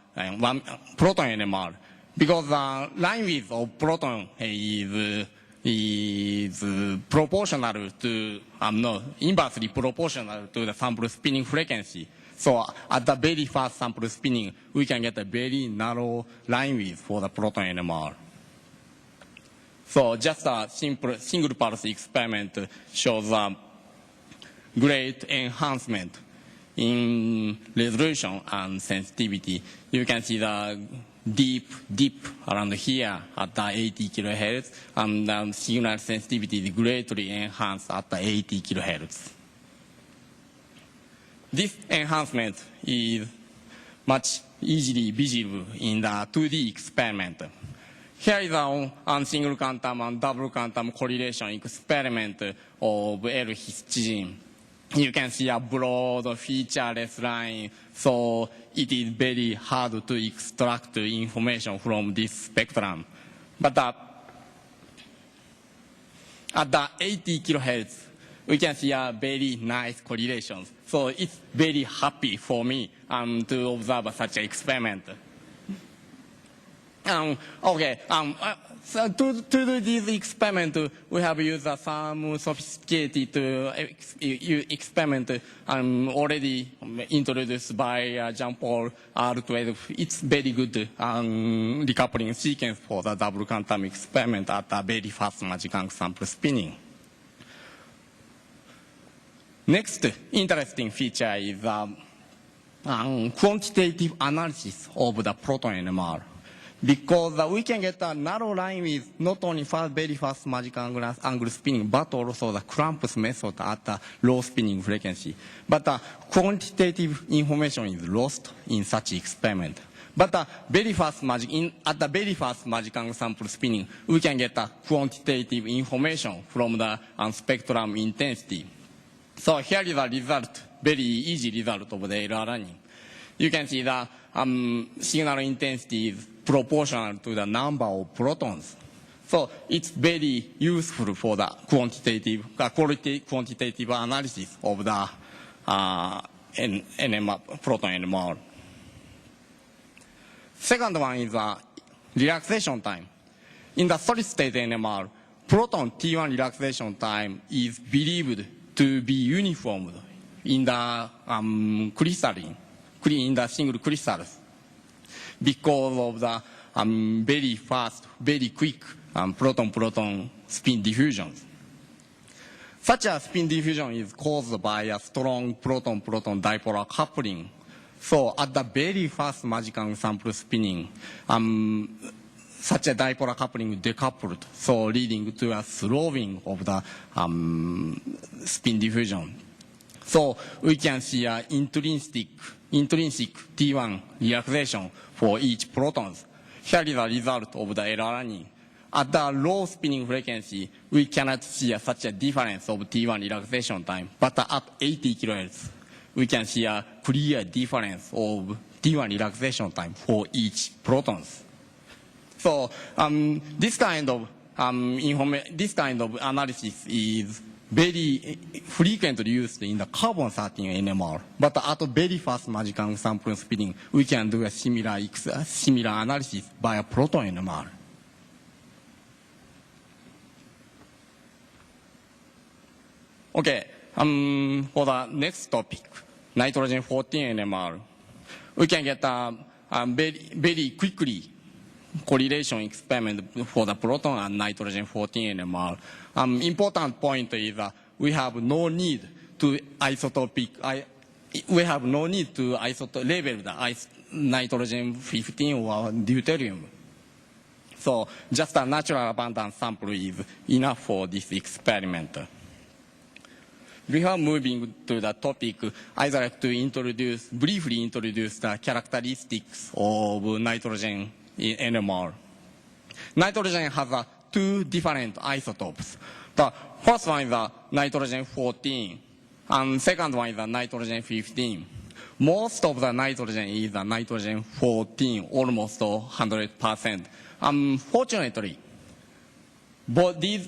NMR. Because the line width of proton is proportional to, inversely proportional to the sample spinning frequency. So at the very fast sample spinning, we can get a very narrow line width for the proton NMR. So just a simple single pulse experiment shows a great enhancement in resolution and sensitivity. You can see the deep dip around here at the 80 kilohertz, and the signal sensitivity is greatly enhanced at the 80 kilohertz. This enhancement is much easily visible in the 2D experiment. Here is a single quantum and double quantum correlation experiment of L-histidine. You can see a broad featureless line, so it is very hard to extract information from this spectrum. But at the 80 kilohertz, we can see a very nice correlation. So it's very happy for me to observe such an experiment. So to do this experiment, we have used some sophisticated experiment already introduced by Jean-Paul R12. It's very good decoupling sequence for the double quantum experiment at a very fast Majikan sample spinning. Next interesting feature is quantitative analysis of the proton NMR. Because we can get a narrow line with not only very fast magic angle spinning, but also the Clamps method at a low spinning frequency. But quantitative information is lost in such experiment. But at the very fast magic angle sample spinning, we can get a quantitative information from the spectrum intensity. So here is a result, very easy result of the error running. You can see the signal intensity is proportional to the number of protons. So it's very useful for the quantitative analysis of the NMR, proton NMR. Second one is relaxation time. In the solid state NMR, proton T1 relaxation time is believed to be uniform in the crystalline, in the single crystals, because of the very fast, very quick proton-proton spin diffusions. Such a spin diffusion is caused by a strong proton-proton dipolar coupling. So at the very fast magic sample spinning, such a dipolar coupling decoupled, so leading to a slowing of the spin diffusion. So we can see an intrinsic T1 relaxation for each protons. Here is a result of the error running. At the low spinning frequency, we cannot see such a difference of T1 relaxation time, but at 80 kilohertz, we can see a clear difference of T1 relaxation time for each protons. So this kind of analysis is very frequently used in the carbon-13 NMR, but at very fast magic sample spinning, we can do a similar analysis by a proton NMR. Okay, for the next topic, nitrogen-14 NMR, we can get a very quickly correlation experiment for the proton and nitrogen-14 NMR. Important point is that we have no need to label the nitrogen-15 or deuterium. So just a natural abundance sample is enough for this experiment. Before moving to the topic, I'd like to briefly introduce the characteristics of nitrogen NMR. Nitrogen has two different isotopes. The first one is nitrogen-14, and second one is nitrogen-15. Most of the nitrogen is nitrogen-14, almost 100%. Unfortunately, both these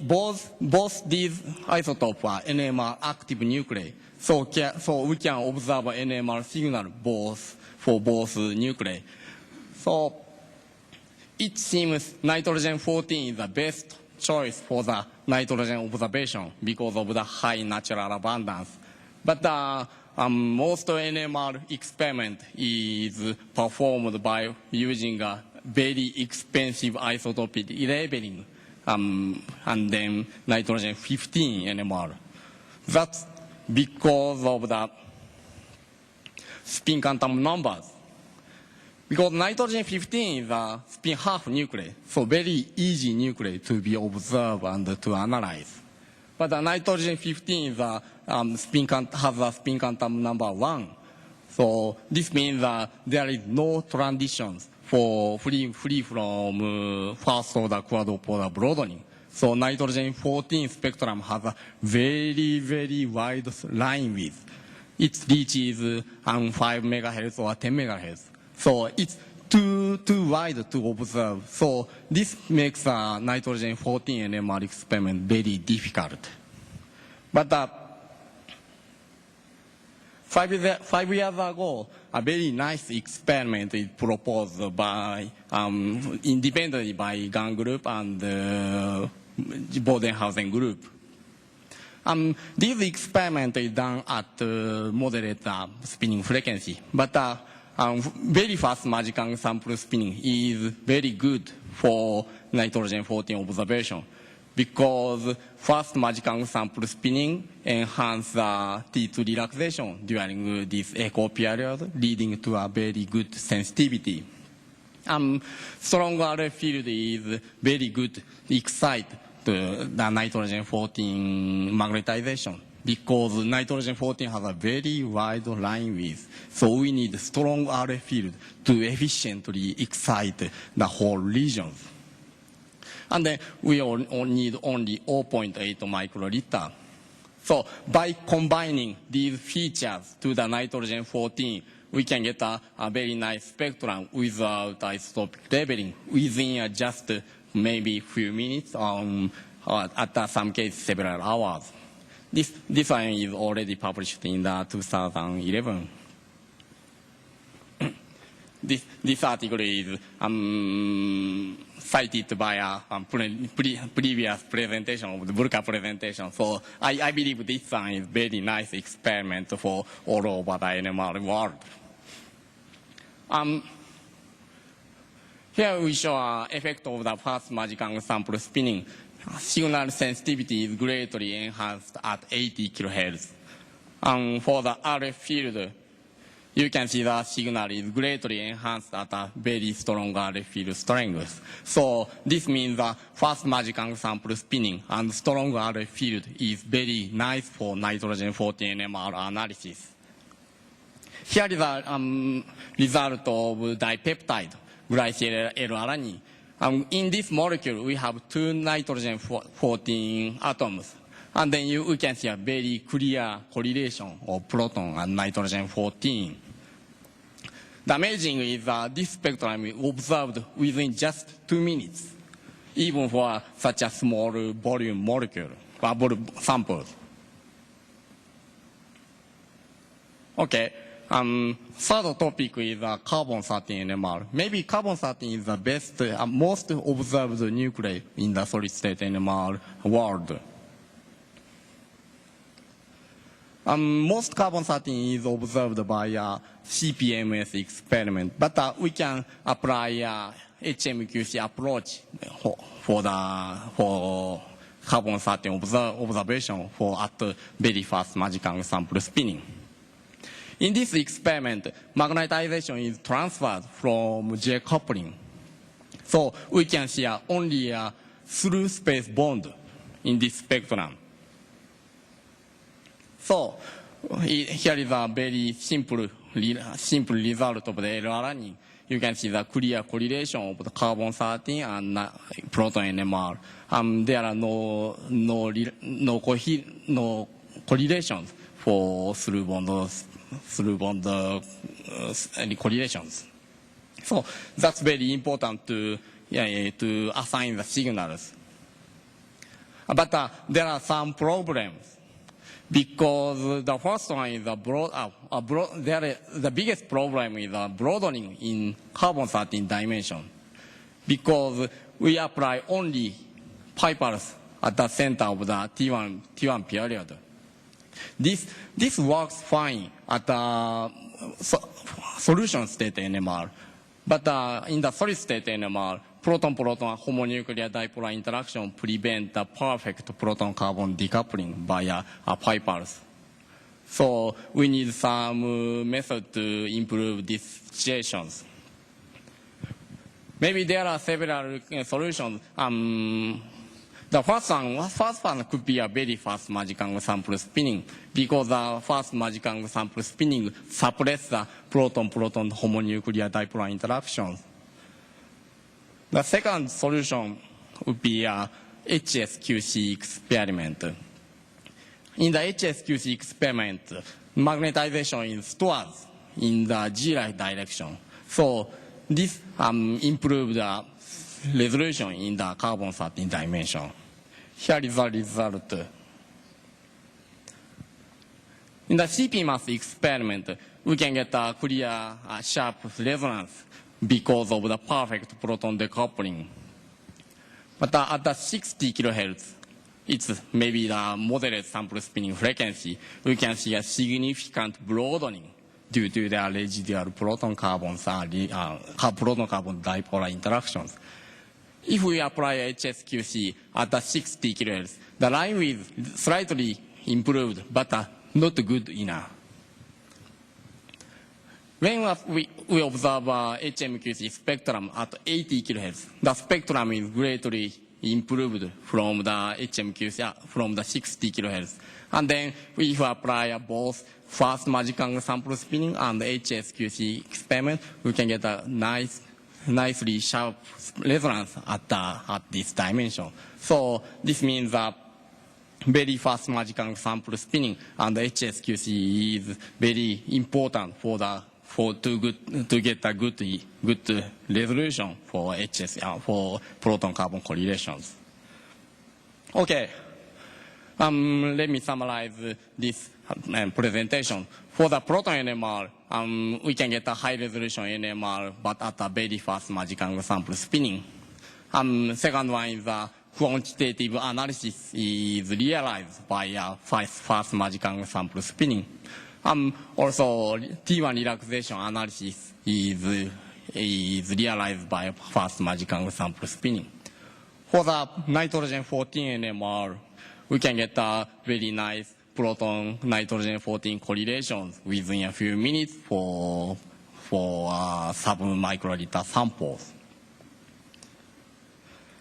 isotopes are NMR active nuclei, so we can observe NMR signal for both nuclei. So it seems nitrogen-14 is the best choice for the nitrogen observation because of the high natural abundance. But most NMR experiment is performed by using a very expensive isotopic labeling, and then nitrogen-15 NMR. That's because of the spin quantum numbers. Because nitrogen 15 is a spin half nuclei, so very easy nuclei to be observed and to analyze. But the nitrogen 15 is a, has a spin quantum number 1. So this means that there is no transitions for free from first order quadrupolar broadening. So nitrogen 14 spectrum has a very, very wide line width. It reaches 5 megahertz or 10 megahertz. So it's too wide to observe. So this makes a nitrogen 14 NMR experiment very difficult. But 5 years ago, a very nice experiment is proposed by independently by Gang Group and Bodenhausen Group. This experiment is done at moderate spinning frequency, but very fast Magicang sample spinning is very good for nitrogen 14 observation because fast Magicang sample spinning enhance T2 relaxation during this echo period, leading to a very good sensitivity. Strong RF field is very good excite the nitrogen 14 magnetization because nitrogen 14 has a very wide line width. So we need strong RF field to efficiently excite the whole region. And then we need only 0.8 microliter. So by combining these features to the nitrogen 14, we can get a very nice spectrum without isotopic leveling within just maybe few minutes, at some cases several hours. This one is already published in the 2011. This article is cited by a previous presentation of the Burka presentation. So I believe this one is very nice experiment for all over the NMR world. Here we show an effect of the fast Magicang sample spinning. Signal sensitivity is greatly enhanced at 80 kHz. For the RF field, you can see the signal is greatly enhanced at a very strong RF field strength. So this means that fast Magicang sample spinning and strong RF field is very nice for nitrogen 14 NMR analysis. Here is a result of dipeptide, glycyl L-alanine. In this molecule, we have 2 nitrogen 14 atoms. And then we can see a very clear correlation of proton and nitrogen 14. The amazing is this spectrum is observed within just 2 minutes, even for such a small volume molecule, samples. Okay. Third topic is carbon-13 NMR. Maybe carbon-13 is the best, most observed nuclei in the solid-state NMR world. Most carbon-13 is observed by a CPMS experiment, but we can apply HMQC approach for carbon-13 observation at very fast Magicang sample spinning. In this experiment, magnetization is transferred from J coupling. So we can see only a through space bond in this spectrum. So here is a very simple result of the L-alanine. You can see the clear correlation of the carbon-13 and proton NMR. There are no correlations for through bond any correlations. So that's very important to assign the signals. But there are some problems because the first one is the biggest problem is broadening in carbon-13 dimension because we apply only pi pulse at the center of the T1 period. This works fine at the solution state NMR, but in the solid state NMR, proton-proton homonuclear dipole interaction prevent the perfect proton-carbon decoupling via a pi pulse. So we need some method to improve these situations. Maybe there are several solutions. The first one could be a very fast magic angle sample spinning, because the fast magic angle sample spinning suppresses the proton-proton homonuclear dipole interactions. The second solution would be a HSQC experiment. In the HSQC experiment, magnetization is stored in the G-like direction. So this improves the resolution in the carbon-13 dimension. Here is the result. In the CP-mass experiment, we can get a clear, sharp resonance because of the perfect proton decoupling. But at the 60 kilohertz, it's maybe the moderate sample spinning frequency, we can see a significant broadening due to the residual proton-carbon dipolar interactions. If we apply HSQC at the 60 kilohertz, the line width slightly improved, but not good enough. When we observe HMQC spectrum at 80 kilohertz, the spectrum is greatly improved from the HMQC, from the 60 kilohertz. And then if we apply both fast magic angle sample spinning and HSQC experiment, we can get a nicely sharp resonance at this dimension. So this means that very fast magic angle sample spinning and HSQC is very important to get a good resolution for for proton carbon correlations. Okay. Let me summarize this presentation. For the proton NMR, we can get a high resolution NMR, but at a very fast magic angle sample spinning. Second one is quantitative analysis is realized by fast magic angle sample spinning. Also, T1 relaxation analysis is realized by fast magic angle sample spinning. For the nitrogen-14 NMR, we can get a very nice proton nitrogen-14 correlations within a few minutes for sub-microliter samples.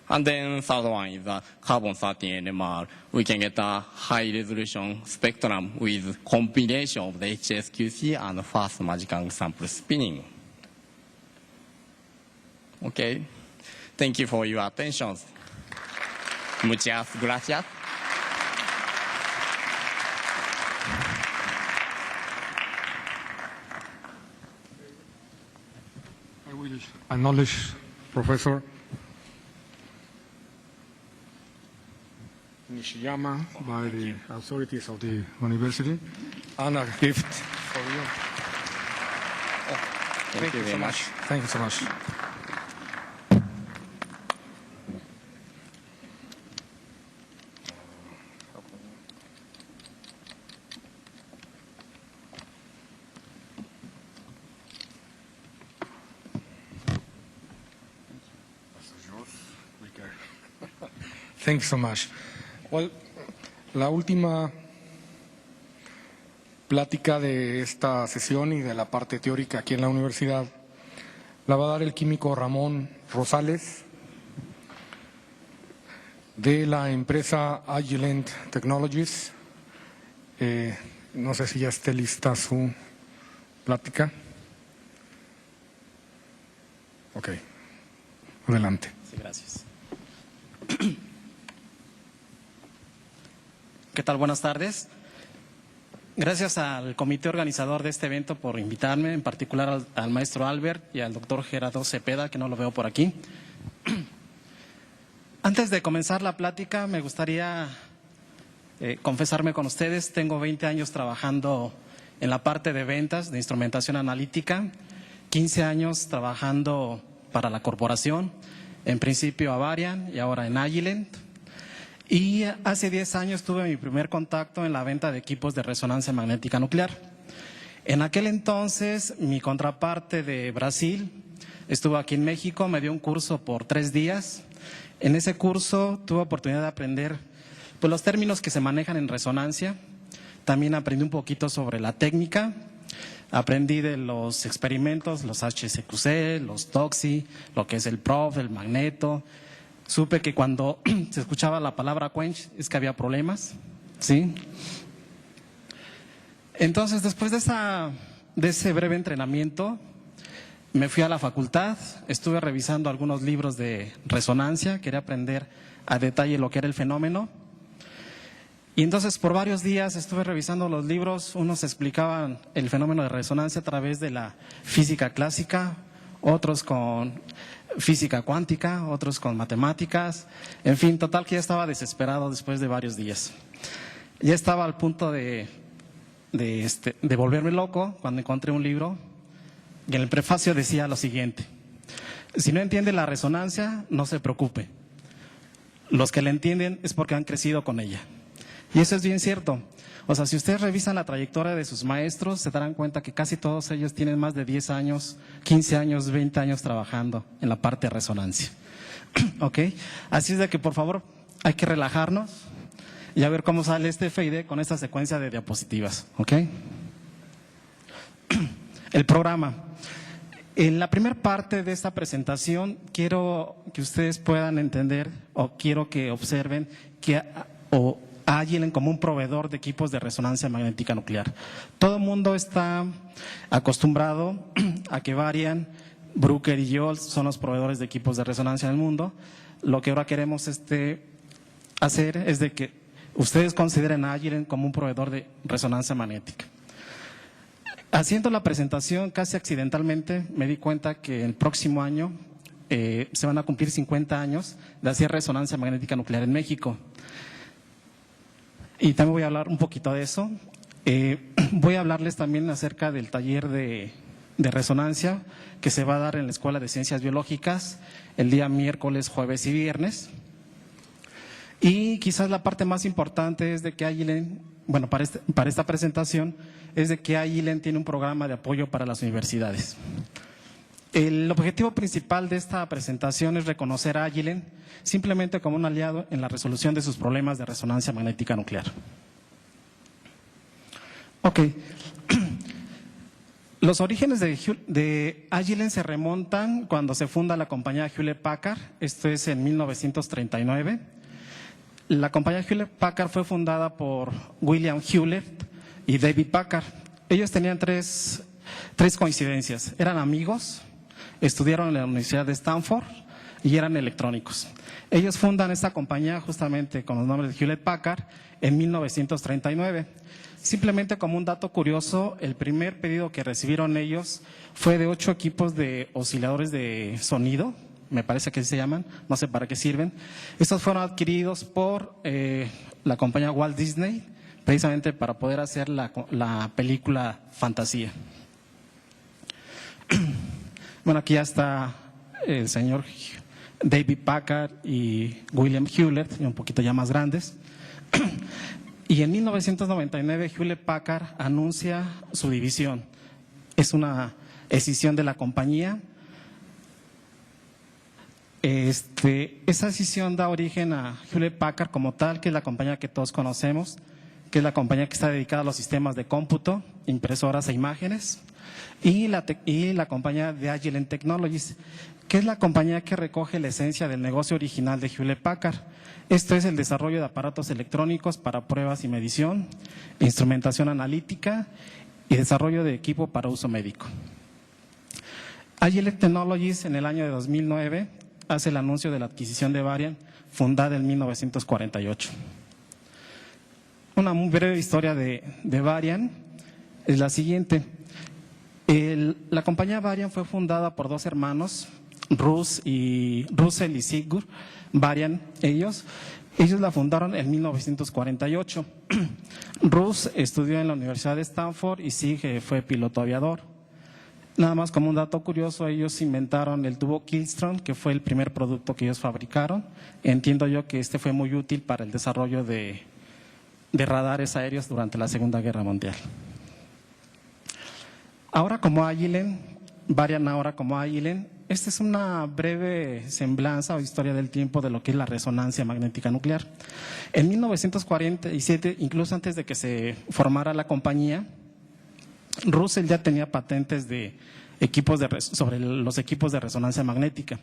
And then third one is the carbon-13 NMR. We can get a high-resolution spectrum with combination of the HSQC and fast magic angle sample spinning. Okay. Thank you for your attention. Muchas gracias. I will acknowledge Professor Nishiyama by the authorities of the university, and a gift for you. Thank you very much. Thank you so much. Thank you so much. Well, la última plática de esta sesión y de la parte teórica aquí en la universidad la va a dar el químico Ramón Rosales de la empresa Agilent Technologies. No sé si ya esté lista su plática. Ok, adelante. Sí, gracias. ¿Qué tal? Buenas tardes. Gracias al comité organizador de este evento por invitarme, en particular al maestro Albert y al doctor Gerardo Cepeda, que no lo veo por aquí. Antes de comenzar la plática, me gustaría confesarme con ustedes. Tengo 20 años trabajando en la parte de ventas, de instrumentación analítica, 15 años trabajando para la corporación, en principio Avarian y ahora en Agilent. Y hace 10 años tuve mi primer contacto en la venta de equipos de resonancia magnética nuclear. En aquel entonces, mi contraparte de Brasil estuvo aquí en México, me dio un curso por 3 días. En ese curso tuve oportunidad de aprender pues, los términos que se manejan en resonancia. También aprendí un poquito sobre la técnica. Aprendí de los experimentos, los HSQC, los TOXI, lo que es el PROF, el magneto. Supe que cuando se escuchaba la palabra quench es que había problemas, ¿sí? Entonces, después de ese breve entrenamiento, me fui a la facultad, estuve revisando algunos libros de resonancia, quería aprender a detalle lo que era el fenómeno. Y entonces por varios días estuve revisando los libros, unos explicaban el fenómeno de resonancia a través de la física clásica, otros con física cuántica, otros con matemáticas, en fin, total que ya estaba desesperado después de varios días. Ya estaba al punto de volverme loco cuando encontré un libro y en el prefacio decía lo siguiente: si no entiende la resonancia, no se preocupe. Los que la entienden es porque han crecido con ella. Y eso es bien cierto. O sea, si ustedes revisan la trayectoria de sus maestros, se darán cuenta que casi todos ellos tienen más de 10 años, 15 años, 20 años trabajando en la parte de resonancia. ¿Ok? Así es de que, por favor, hay que relajarnos y a ver cómo sale este FID con esta secuencia de diapositivas. ¿Ok? El programa. En la primera parte de esta presentación quiero que ustedes puedan entender o quiero que observen que Agilent como un proveedor de equipos de resonancia magnética nuclear. Todo el mundo está acostumbrado a que Varian, Bruker y Joule son los proveedores de equipos de resonancia en el mundo. Lo que ahora queremos hacer es de que ustedes consideren a Agilent como un proveedor de resonancia magnética. Haciendo la presentación casi accidentalmente me di cuenta que el próximo año se van a cumplir 50 años de hacer resonancia magnética nuclear en México. Y también voy a hablar un poquito de eso. Voy a hablarles también acerca del taller de resonancia que se va a dar en la Escuela de Ciencias Biológicas el día miércoles, jueves y viernes. Y quizás la parte más importante es de que Agilent, bueno, para esta presentación, es de que Agilent tiene un programa de apoyo para las universidades. El objetivo principal de esta presentación es reconocer a Agilent simplemente como un aliado en la resolución de sus problemas de resonancia magnética nuclear. Ok. Los orígenes de Agilent se remontan cuando se funda la compañía Hewlett Packard, esto es en 1939. La compañía Hewlett Packard fue fundada por William Hewlett y David Packard. Ellos tenían tres coincidencias. Eran amigos, estudiaron en la Universidad de Stanford y eran electrónicos. Ellos fundan esta compañía justamente con los nombres de Hewlett Packard en 1939. Simplemente como un dato curioso, el primer pedido que recibieron ellos fue de 8 equipos de osciladores de sonido, me parece que así se llaman, no sé para qué sirven. Estos fueron adquiridos por la compañía Walt Disney, precisamente para poder hacer la película Fantasía. Bueno, aquí ya está el señor David Packard y William Hewlett, un poquito ya más grandes. Y en 1999 Hewlett Packard anuncia su división. Es una escisión de la compañía. Esa decisión da origen a Hewlett Packard como tal, que es la compañía que todos conocemos, que es la compañía que está dedicada a los sistemas de cómputo, impresoras e imágenes, y la compañía de Agilent Technologies, que es la compañía que recoge la esencia del negocio original de Hewlett Packard. Esto es el desarrollo de aparatos electrónicos para pruebas y medición, instrumentación analítica y desarrollo de equipo para uso médico. Agilent Technologies en el año de 2009 hace el anuncio de la adquisición de Varian, fundada en 1948. Una muy breve historia de Varian es la siguiente. La compañía Varian fue fundada por 2 hermanos, Russell y Sigurd Varian. Ellos la fundaron en 1948. Russ estudió en la Universidad de Stanford y Sig fue piloto aviador. Nada más como un dato curioso, ellos inventaron el tubo Killstrom, que fue el primer producto que ellos fabricaron. Entiendo yo que fue muy útil para el desarrollo de radares aéreos durante la Segunda Guerra Mundial. Ahora como Agilent, Varian ahora como Agilent, esta es una breve semblanza o historia del tiempo de lo que es la resonancia magnética nuclear. En 1947, incluso antes de que se formara la compañía, Russell ya tenía patentes de sobre los equipos de resonancia magnética.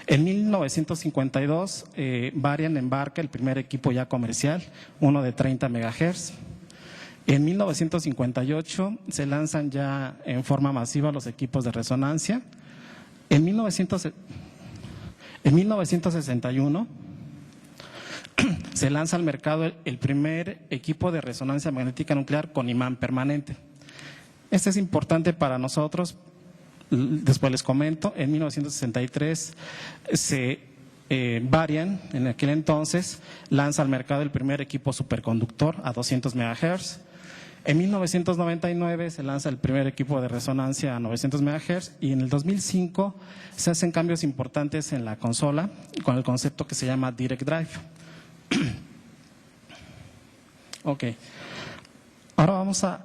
En 1952, Varian embarca el primer equipo ya comercial, uno de 30 MHz. En 1958 se lanzan ya en forma masiva los equipos de resonancia. En 1961 se lanza al mercado el primer equipo de resonancia magnética nuclear con imán permanente. Este es importante para nosotros. Después les comento, en 1963 Varian, en aquel entonces, lanza al mercado el primer equipo superconductor a 200 MHz. En 1999 se lanza el primer equipo de resonancia a 900 MHz y en el 2005 se hacen cambios importantes en la consola con el concepto que se llama Direct Drive. Ok. Ahora vamos a…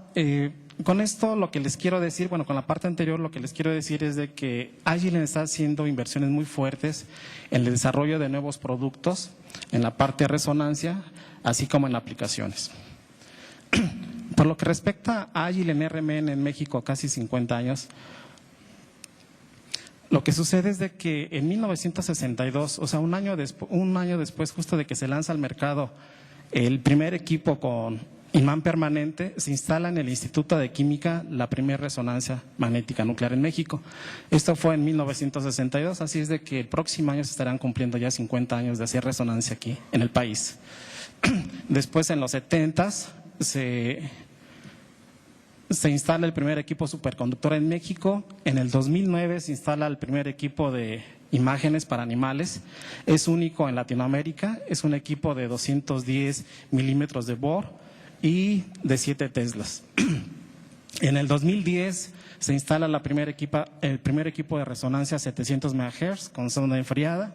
con esto lo que les quiero decir, bueno, con la parte anterior lo que les quiero decir es de que Agilent está haciendo inversiones muy fuertes en el desarrollo de nuevos productos, en la parte de resonancia, así como en aplicaciones. Por lo que respecta a Agilent RMN en México, casi 50 años, lo que sucede es de que en 1962, o sea, un año después justo de que se lanza al mercado el primer equipo con imán permanente, se instala en el Instituto de Química la primera resonancia magnética nuclear en México. Esto fue en 1962, así es de que el próximo año se estarán cumpliendo ya 50 años de hacer resonancia aquí en el país. Después, en los 70s, se instala el primer equipo superconductor en México. En el 2009 se instala el primer equipo de imágenes para animales. Es único en Latinoamérica, es un equipo de 210 milímetros de Bohr y de 7 Teslas. En el 2010 se instala el primer equipo de resonancia a 700 MHz con sonda enfriada.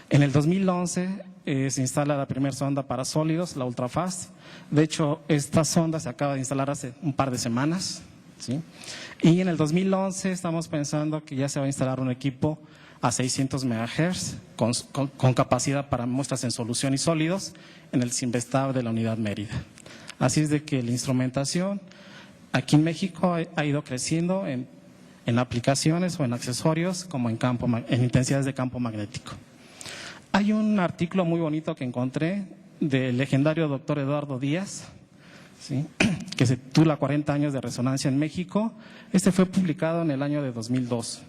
En el 2011 se instala la primera sonda para sólidos, la Ultrafast. De hecho, esta sonda se acaba de instalar hace un par de semanas, ¿sí? Y en el 2011 estamos pensando que ya se va a instalar un equipo a 600 MHz con capacidad para muestras en solución y sólidos en el Cinvestav de la Unidad Mérida. Así es de que la instrumentación aquí en México ha ido creciendo en aplicaciones o en accesorios como en intensidades de campo magnético. Hay un artículo muy bonito que encontré del legendario doctor Eduardo Díaz, ¿sí?, que se titula 40 años de resonancia en México. Este fue publicado en el año de 2002.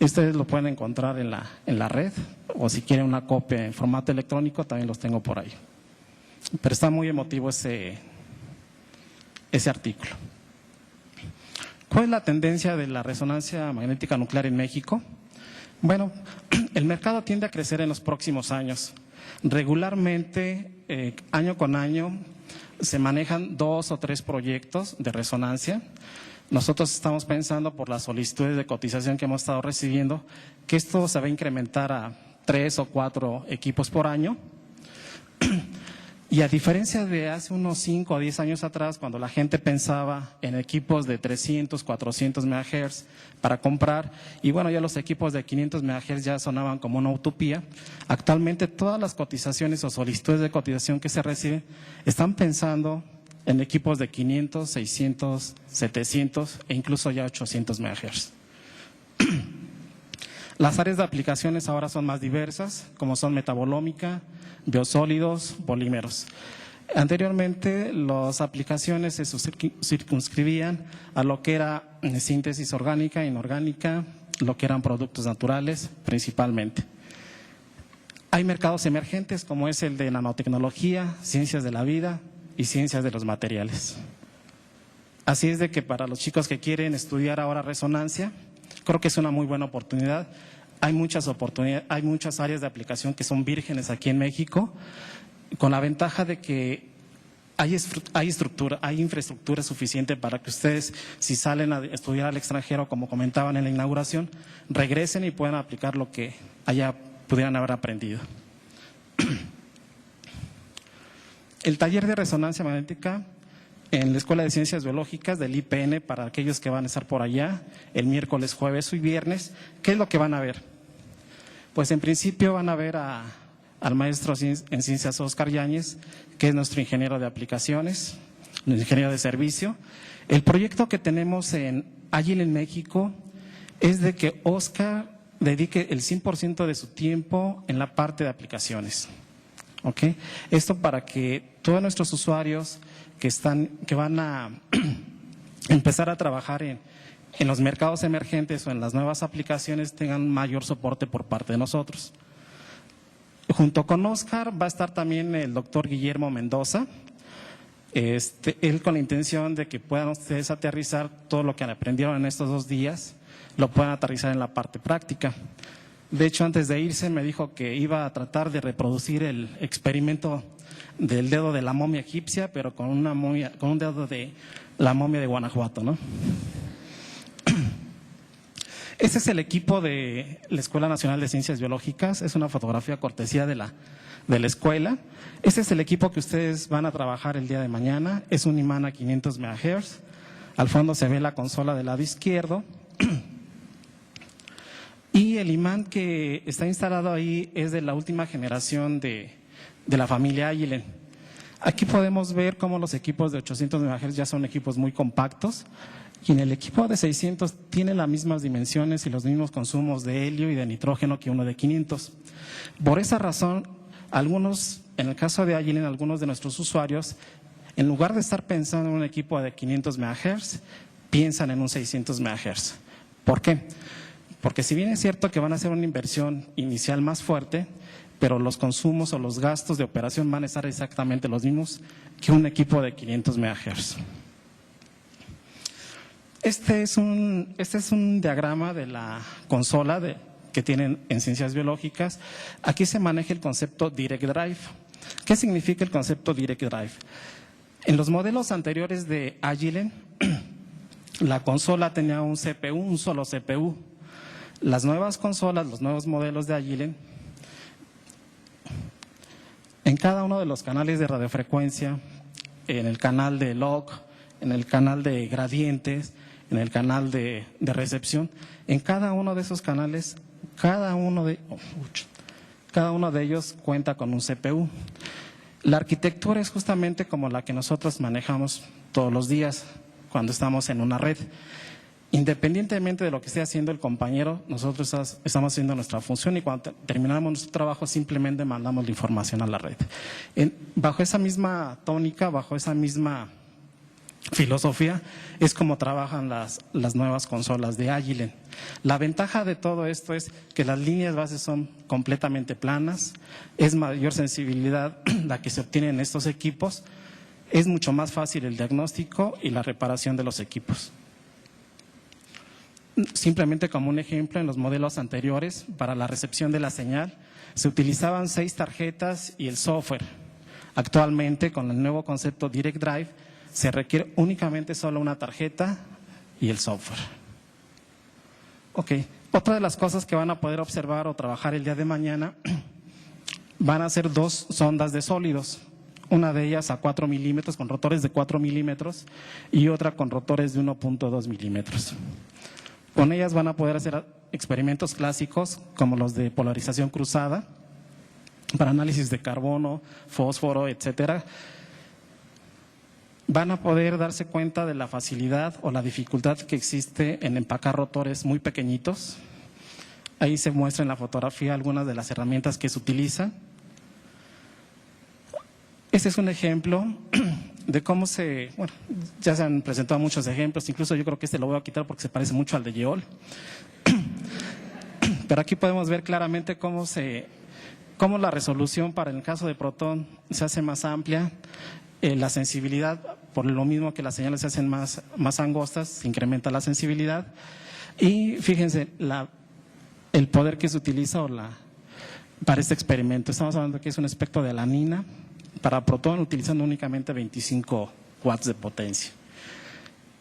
Ustedes lo pueden encontrar en la red, o si quieren una copia en formato electrónico también los tengo por ahí. Pero está muy emotivo ese artículo. ¿Cuál es la tendencia de la resonancia magnética nuclear en México? Bueno, el mercado tiende a crecer en los próximos años. Regularmente, año con año, se manejan 2 o 3 proyectos de resonancia. Nosotros estamos pensando, por las solicitudes de cotización que hemos estado recibiendo, que esto se va a incrementar a 3 o 4 equipos por año. Y a diferencia de hace unos 5 o 10 años atrás, cuando la gente pensaba en equipos de 300, 400 MHz para comprar, y bueno, ya los equipos de 500 MHz ya sonaban como una utopía, actualmente todas las cotizaciones o solicitudes de cotización que se reciben están pensando en equipos de 500, 600, 700 e incluso ya 800 MHz. Las áreas de aplicaciones ahora son más diversas, como son metabolómica, biosólidos, polímeros. Anteriormente, las aplicaciones se circunscribían a lo que era síntesis orgánica, inorgánica, lo que eran productos naturales principalmente. Hay mercados emergentes como es el de nanotecnología, ciencias de la vida y ciencias de los materiales. Así es de que para los chicos que quieren estudiar ahora resonancia, creo que es una muy buena oportunidad. Hay muchas áreas de aplicación que son vírgenes aquí en México, con la ventaja de que hay infraestructura suficiente para que ustedes, si salen a estudiar al extranjero, como comentaban en la inauguración, regresen y puedan aplicar lo que allá pudieran haber aprendido. El taller de resonancia magnética en la Escuela de Ciencias Biológicas del IPN, para aquellos que van a estar por allá, el miércoles, jueves y viernes. ¿Qué es lo que van a ver? Pues en principio van a ver al maestro en ciencias Oscar Yáñez, que es nuestro ingeniero de aplicaciones. ingeniero de servicio. El proyecto que tenemos en Agile en México es de que Oscar dedique el 100% de su tiempo en la parte de aplicaciones. ¿Okay? Esto para que todos nuestros usuarios que van a empezar a trabajar en los mercados emergentes o en las nuevas aplicaciones tengan mayor soporte por parte de nosotros. Junto con Oscar va a estar también el doctor Guillermo Mendoza, él con la intención de que puedan ustedes aterrizar todo lo que aprendieron en estos 2 días, lo puedan aterrizar en la parte práctica. De hecho, antes de irse me dijo que iba a tratar de reproducir el experimento del dedo de la momia egipcia, pero con un dedo de la momia de Guanajuato, ¿no? Este es el equipo de la Escuela Nacional de Ciencias Biológicas, es una fotografía cortesía de la escuela. Este es el equipo que ustedes van a trabajar el día de mañana, es un imán a 500 MHz, al fondo se ve la consola del lado izquierdo. Y el imán que está instalado ahí es de la última generación de la familia Agile. Aquí podemos ver cómo los equipos de 800 MHz ya son equipos muy compactos y en el equipo de 600 tiene las mismas dimensiones y los mismos consumos de helio y de nitrógeno que uno de 500. Por esa razón, en el caso de Agile, algunos de nuestros usuarios, en lugar de estar pensando en un equipo de 500 MHz, piensan en un 600 MHz. ¿Por qué? Porque si bien es cierto que van a hacer una inversión inicial más fuerte, pero los consumos o los gastos de operación van a estar exactamente los mismos que un equipo de 500 MHz. Este es un diagrama de la consola que tienen en ciencias biológicas. Aquí se maneja el concepto Direct Drive. ¿Qué significa el concepto Direct Drive? En los modelos anteriores de Agile, la consola tenía un CPU, un solo CPU. Las nuevas consolas, los nuevos modelos de Agile, en cada uno de los canales de radiofrecuencia, en el canal de log, en el canal de gradientes, en el canal de recepción, en cada uno de esos canales, cada uno de ellos cuenta con un CPU. La arquitectura es justamente como la que nosotros manejamos todos los días cuando estamos en una red. Independientemente de lo que esté haciendo el compañero, nosotros estamos haciendo nuestra función y cuando terminamos nuestro trabajo simplemente mandamos la información a la red. Bajo esa misma tónica, bajo esa misma filosofía, es como trabajan las nuevas consolas de Agile. La ventaja de todo esto es que las líneas bases son completamente planas, es mayor sensibilidad la que se obtiene en estos equipos, es mucho más fácil el diagnóstico y la reparación de los equipos. Simplemente como un ejemplo, en los modelos anteriores, para la recepción de la señal, se utilizaban 6 tarjetas y el software. Actualmente, con el nuevo concepto Direct Drive, se requiere únicamente solo una tarjeta y el software. Ok, otra de las cosas que van a poder observar o trabajar el día de mañana van a ser 2 sondas de sólidos. Una de ellas a 4 milímetros, con rotores de 4 milímetros, y otra con rotores de 1.2 milímetros. Con ellas van a poder hacer experimentos clásicos como los de polarización cruzada para análisis de carbono, fósforo, etcétera. Van a poder darse cuenta de la facilidad o la dificultad que existe en empacar rotores muy pequeñitos. Ahí se muestra en la fotografía algunas de las herramientas que se utilizan. Este es un ejemplo de cómo ya se han presentado muchos ejemplos, incluso yo creo que este lo voy a quitar porque se parece mucho al de Yeol. Pero aquí podemos ver claramente cómo la resolución para el caso de protón se hace más amplia, la sensibilidad, por lo mismo que las señales se hacen más angostas, se incrementa la sensibilidad. Y fíjense el poder que se utiliza para este experimento. Estamos hablando que es un espectro de alanina para protón utilizando únicamente 25 watts de potencia.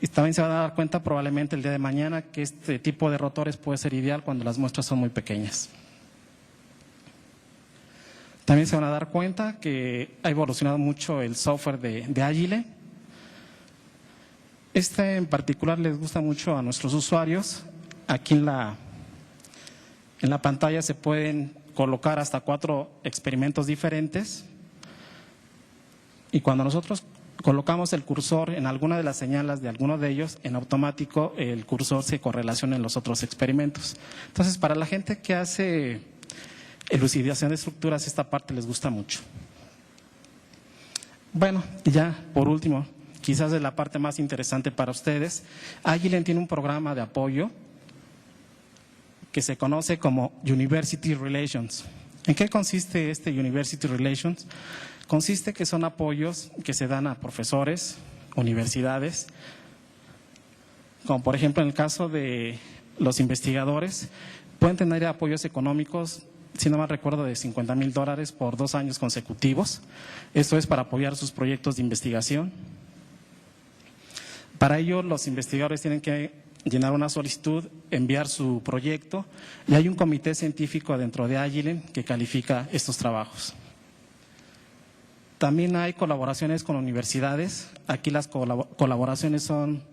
Y también se van a dar cuenta probablemente el día de mañana que este tipo de rotores puede ser ideal cuando las muestras son muy pequeñas. También se van a dar cuenta que ha evolucionado mucho el software de Agile. Este en particular les gusta mucho a nuestros usuarios. Aquí en la pantalla se pueden colocar hasta 4 experimentos diferentes. Y cuando nosotros colocamos el cursor en alguna de las señales de alguno de ellos, en automático el cursor se correlaciona en los otros experimentos. Entonces, para la gente que hace elucidación de estructuras, esta parte les gusta mucho. Bueno, ya por último, quizás es la parte más interesante para ustedes. Agilent tiene un programa de apoyo que se conoce como University Relations. ¿En qué consiste este University Relations? Consiste que son apoyos que se dan a profesores, universidades, como por ejemplo en el caso de los investigadores, pueden tener apoyos económicos, si no mal recuerdo, de $50,000 por 2 años consecutivos. Esto es para apoyar sus proyectos de investigación. Para ello, los investigadores tienen que llenar una solicitud, enviar su proyecto y hay un comité científico dentro de Agilent que califica estos trabajos. También hay colaboraciones con universidades. Aquí las colaboraciones son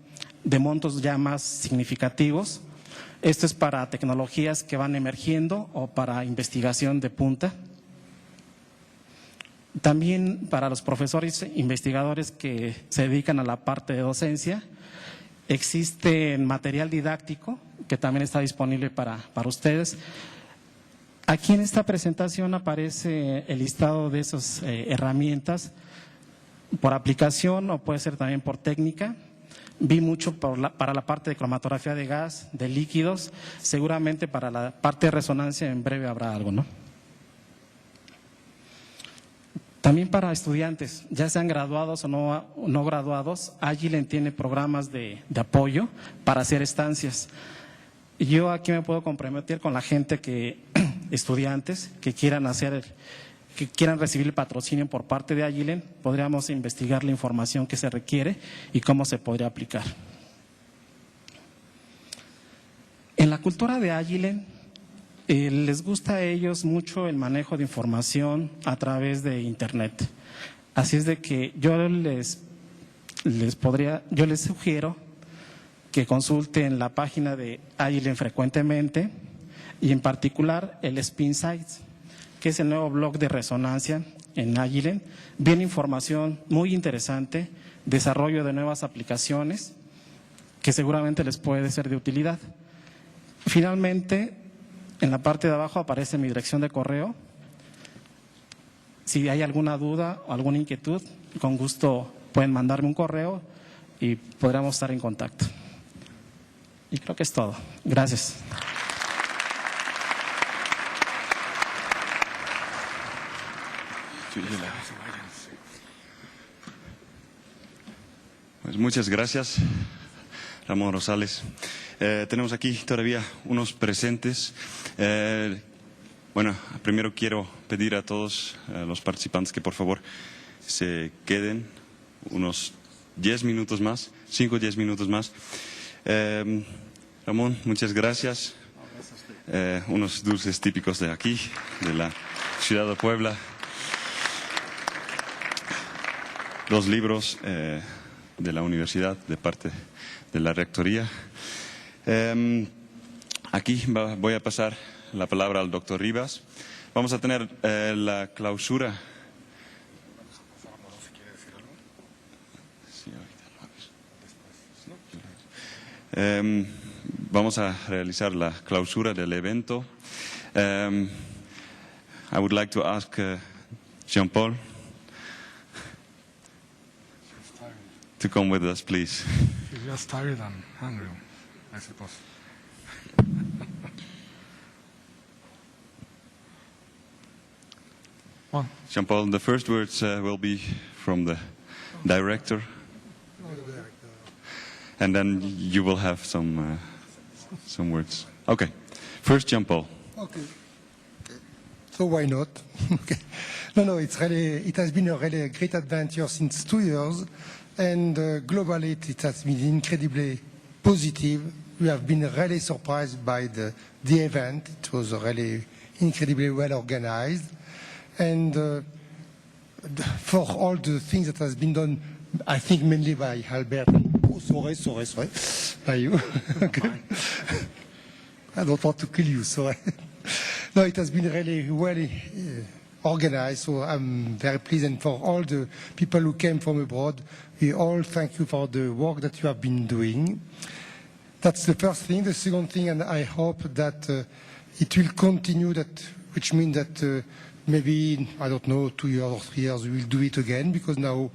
de montos ya más significativos. Esto es para tecnologías que van emergiendo o para investigación de punta. También para los profesores investigadores que se dedican a la parte de docencia, existe material didáctico que también está disponible para ustedes. Aquí en esta presentación aparece el listado de esas herramientas por aplicación o puede ser también por técnica. Vi mucho para la parte de cromatografía de gas, de líquidos, seguramente para la parte de resonancia en breve habrá algo, ¿no? También para estudiantes, ya sean graduados o no graduados, Agilent tiene programas de apoyo para hacer estancias. Yo aquí me puedo comprometer con la gente estudiantes que quieran recibir el patrocinio por parte de Agilent, podríamos investigar la información que se requiere y cómo se podría aplicar. En la cultura de Agilent, les gusta a ellos mucho el manejo de información a través de Internet. Así es de que yo les sugiero que consulten la página de Agilent frecuentemente y en particular el SpinSites, que es el nuevo blog de resonancia en Agilent. Viene información muy interesante, desarrollo de nuevas aplicaciones que seguramente les puede ser de utilidad. Finalmente, en la parte de abajo aparece mi dirección de correo. Si hay alguna duda o alguna inquietud, con gusto pueden mandarme un correo y podremos estar en contacto. Y creo que es todo. Gracias. Pues muchas gracias, Ramón Rosales. Tenemos aquí todavía unos presentes. Bueno, primero quiero pedir a todos los participantes que por favor se queden unos 10 minutos más, 5 o 10 minutos más. Ramón, muchas gracias. Unos dulces típicos de aquí, de la ciudad de Puebla. 2 libros de la universidad, de parte de la rectoría. Aquí voy a pasar la palabra al doctor Rivas. Vamos a tener la clausura. Vamos a realizar la clausura del evento. I would like to ask Jean-Paul to come with us, please. He's just tired and hungry, I suppose. Well, Jean-Paul, the first words will be from the director. And then you will have some words. Okay. First, Jean-Paul. Okay. So why not? Okay. No, it has been a really great adventure since 2 years, and globally it has been incredibly positive. We have been really surprised by the event. It was really incredibly well organized, and for all the things that has been done, I think mainly by Albert. Oh, sorry. By you. Okay. I don't want to kill you, sorry. No, it has been really organized. So I'm very pleased. And for all the people who came from abroad, we all thank you for the work that you have been doing. That's the first thing. The second thing, and I hope that it will continue, which means that maybe, I don't know, 2 years or 3 years, we will do it again, because now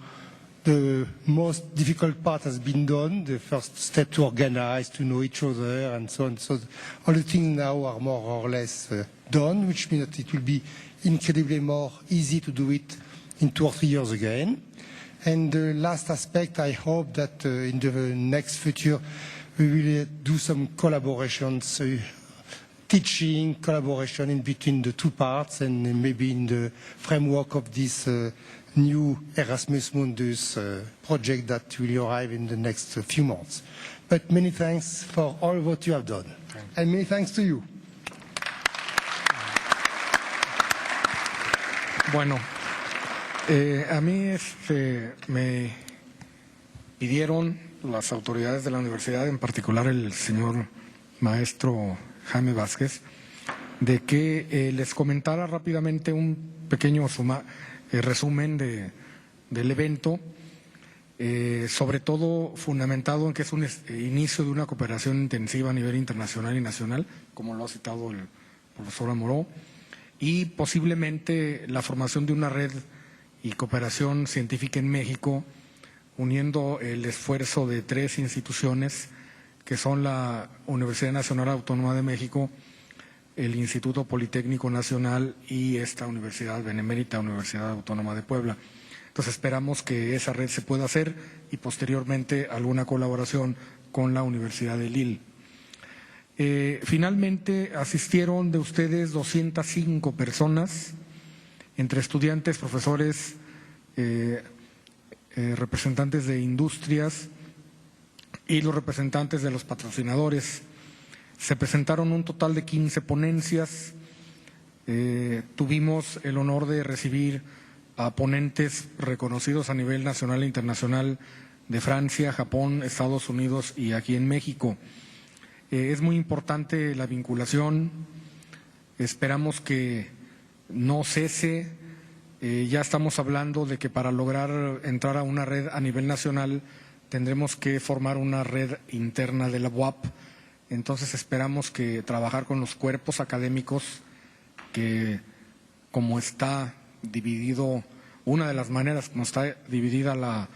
the most difficult part has been done, the first step to organize, to know each other, and so on. So all the things now are more or less done, which means that it will be incredibly more easy to do it in 2 or 3 years again. And the last aspect, I hope that in the next future, we will do some collaborations, teaching collaboration in between the two parts, and maybe in the framework of this new Erasmus Mundus project that will arrive in the next few months. But many thanks for all what you have done. And many thanks to you. Bueno, a mí me pidieron las autoridades de la universidad, en particular el señor maestro Jaime Vázquez, de que les comentara rápidamente un pequeño resumen del evento, sobre todo fundamentado en que es un inicio de una cooperación intensiva a nivel internacional y nacional, como lo ha citado el profesor Amoró, y posiblemente la formación de una red y cooperación científica en México, uniendo el esfuerzo de 3 instituciones, que son la Universidad Nacional Autónoma de México, el Instituto Politécnico Nacional y esta Universidad Benemérita, Universidad Autónoma de Puebla. Entonces esperamos que esa red se pueda hacer y posteriormente alguna colaboración con la Universidad de Lille. Finalmente asistieron de ustedes 205 personas, entre estudiantes, profesores, representantes de industrias y los representantes de los patrocinadores. Se presentaron un total de 15 ponencias. Tuvimos el honor de recibir a ponentes reconocidos a nivel nacional e internacional de Francia, Japón, Estados Unidos y aquí en México. Es muy importante la vinculación. Esperamos que no cese. Ya estamos hablando de que para lograr entrar a una red a nivel nacional tendremos que formar una red interna de la UAP. Entonces esperamos que trabajar con los cuerpos académicos, que como está dividido, una de las maneras como está dividida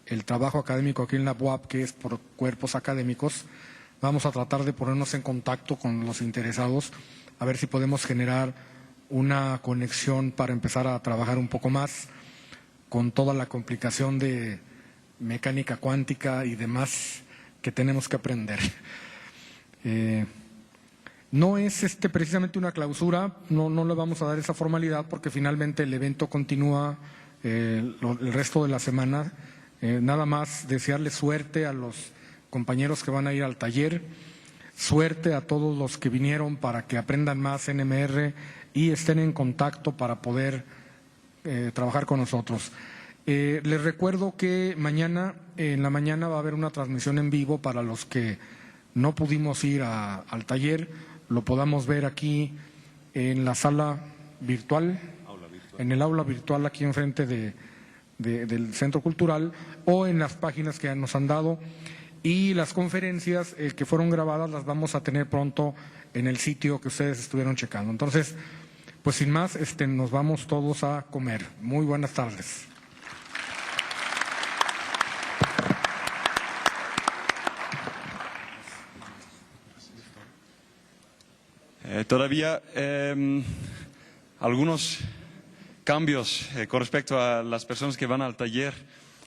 el trabajo académico aquí en la UAP, que es por cuerpos académicos, vamos a tratar de ponernos en contacto con los interesados, a ver si podemos generar una conexión para empezar a trabajar un poco más con toda la complicación de mecánica cuántica y demás que tenemos que aprender. No es precisamente una clausura, no le vamos a dar esa formalidad porque finalmente el evento continúa el resto de la semana. Nada más desearle suerte a los compañeros que van a ir al taller, suerte a todos los que vinieron para que aprendan más NMR y estén en contacto para poder trabajar con nosotros. Les recuerdo que mañana, en la mañana, va a haber una transmisión en vivo para los que no pudimos ir al taller, lo podamos ver aquí en la sala virtual, en el aula virtual aquí enfrente del Centro Cultural, o en las páginas que nos han dado. Y las conferencias que fueron grabadas las vamos a tener pronto en el sitio que ustedes estuvieron checando. Entonces, pues sin más, nos vamos todos a comer. Muy buenas tardes. Todavía algunos cambios con respecto a las personas que van al taller,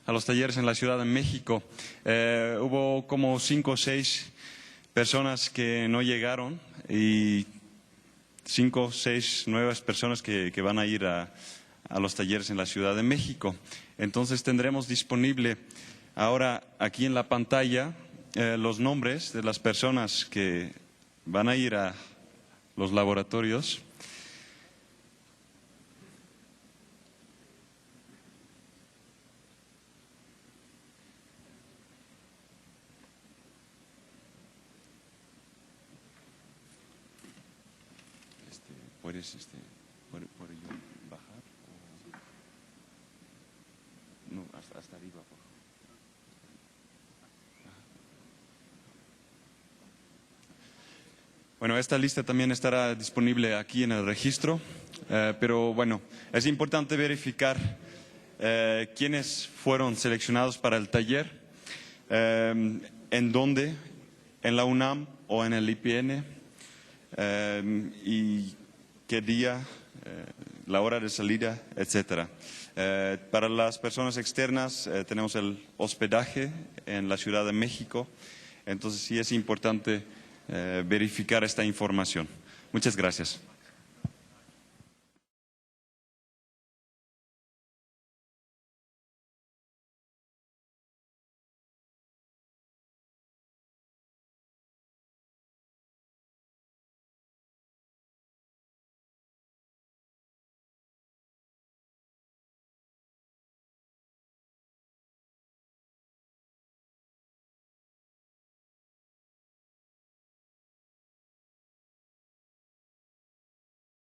a los talleres en la Ciudad de México. Hubo como 5 o 6 personas que no llegaron y 5 o 6 nuevas personas que van a ir a los talleres en la Ciudad de México. Entonces tendremos disponible ahora aquí en la pantalla los nombres de las personas que van a ir a los laboratorios. ¿Puedes ¿puedo yo bajar? Bueno, esta lista también estará disponible aquí en el registro, pero bueno, es importante verificar quiénes fueron seleccionados para el taller, en dónde, en la UNAM o en el IPN, y qué día, la hora de salida, etcétera. Para las personas externas tenemos el hospedaje en la Ciudad de México, entonces sí es importante verificar esta información. Muchas gracias.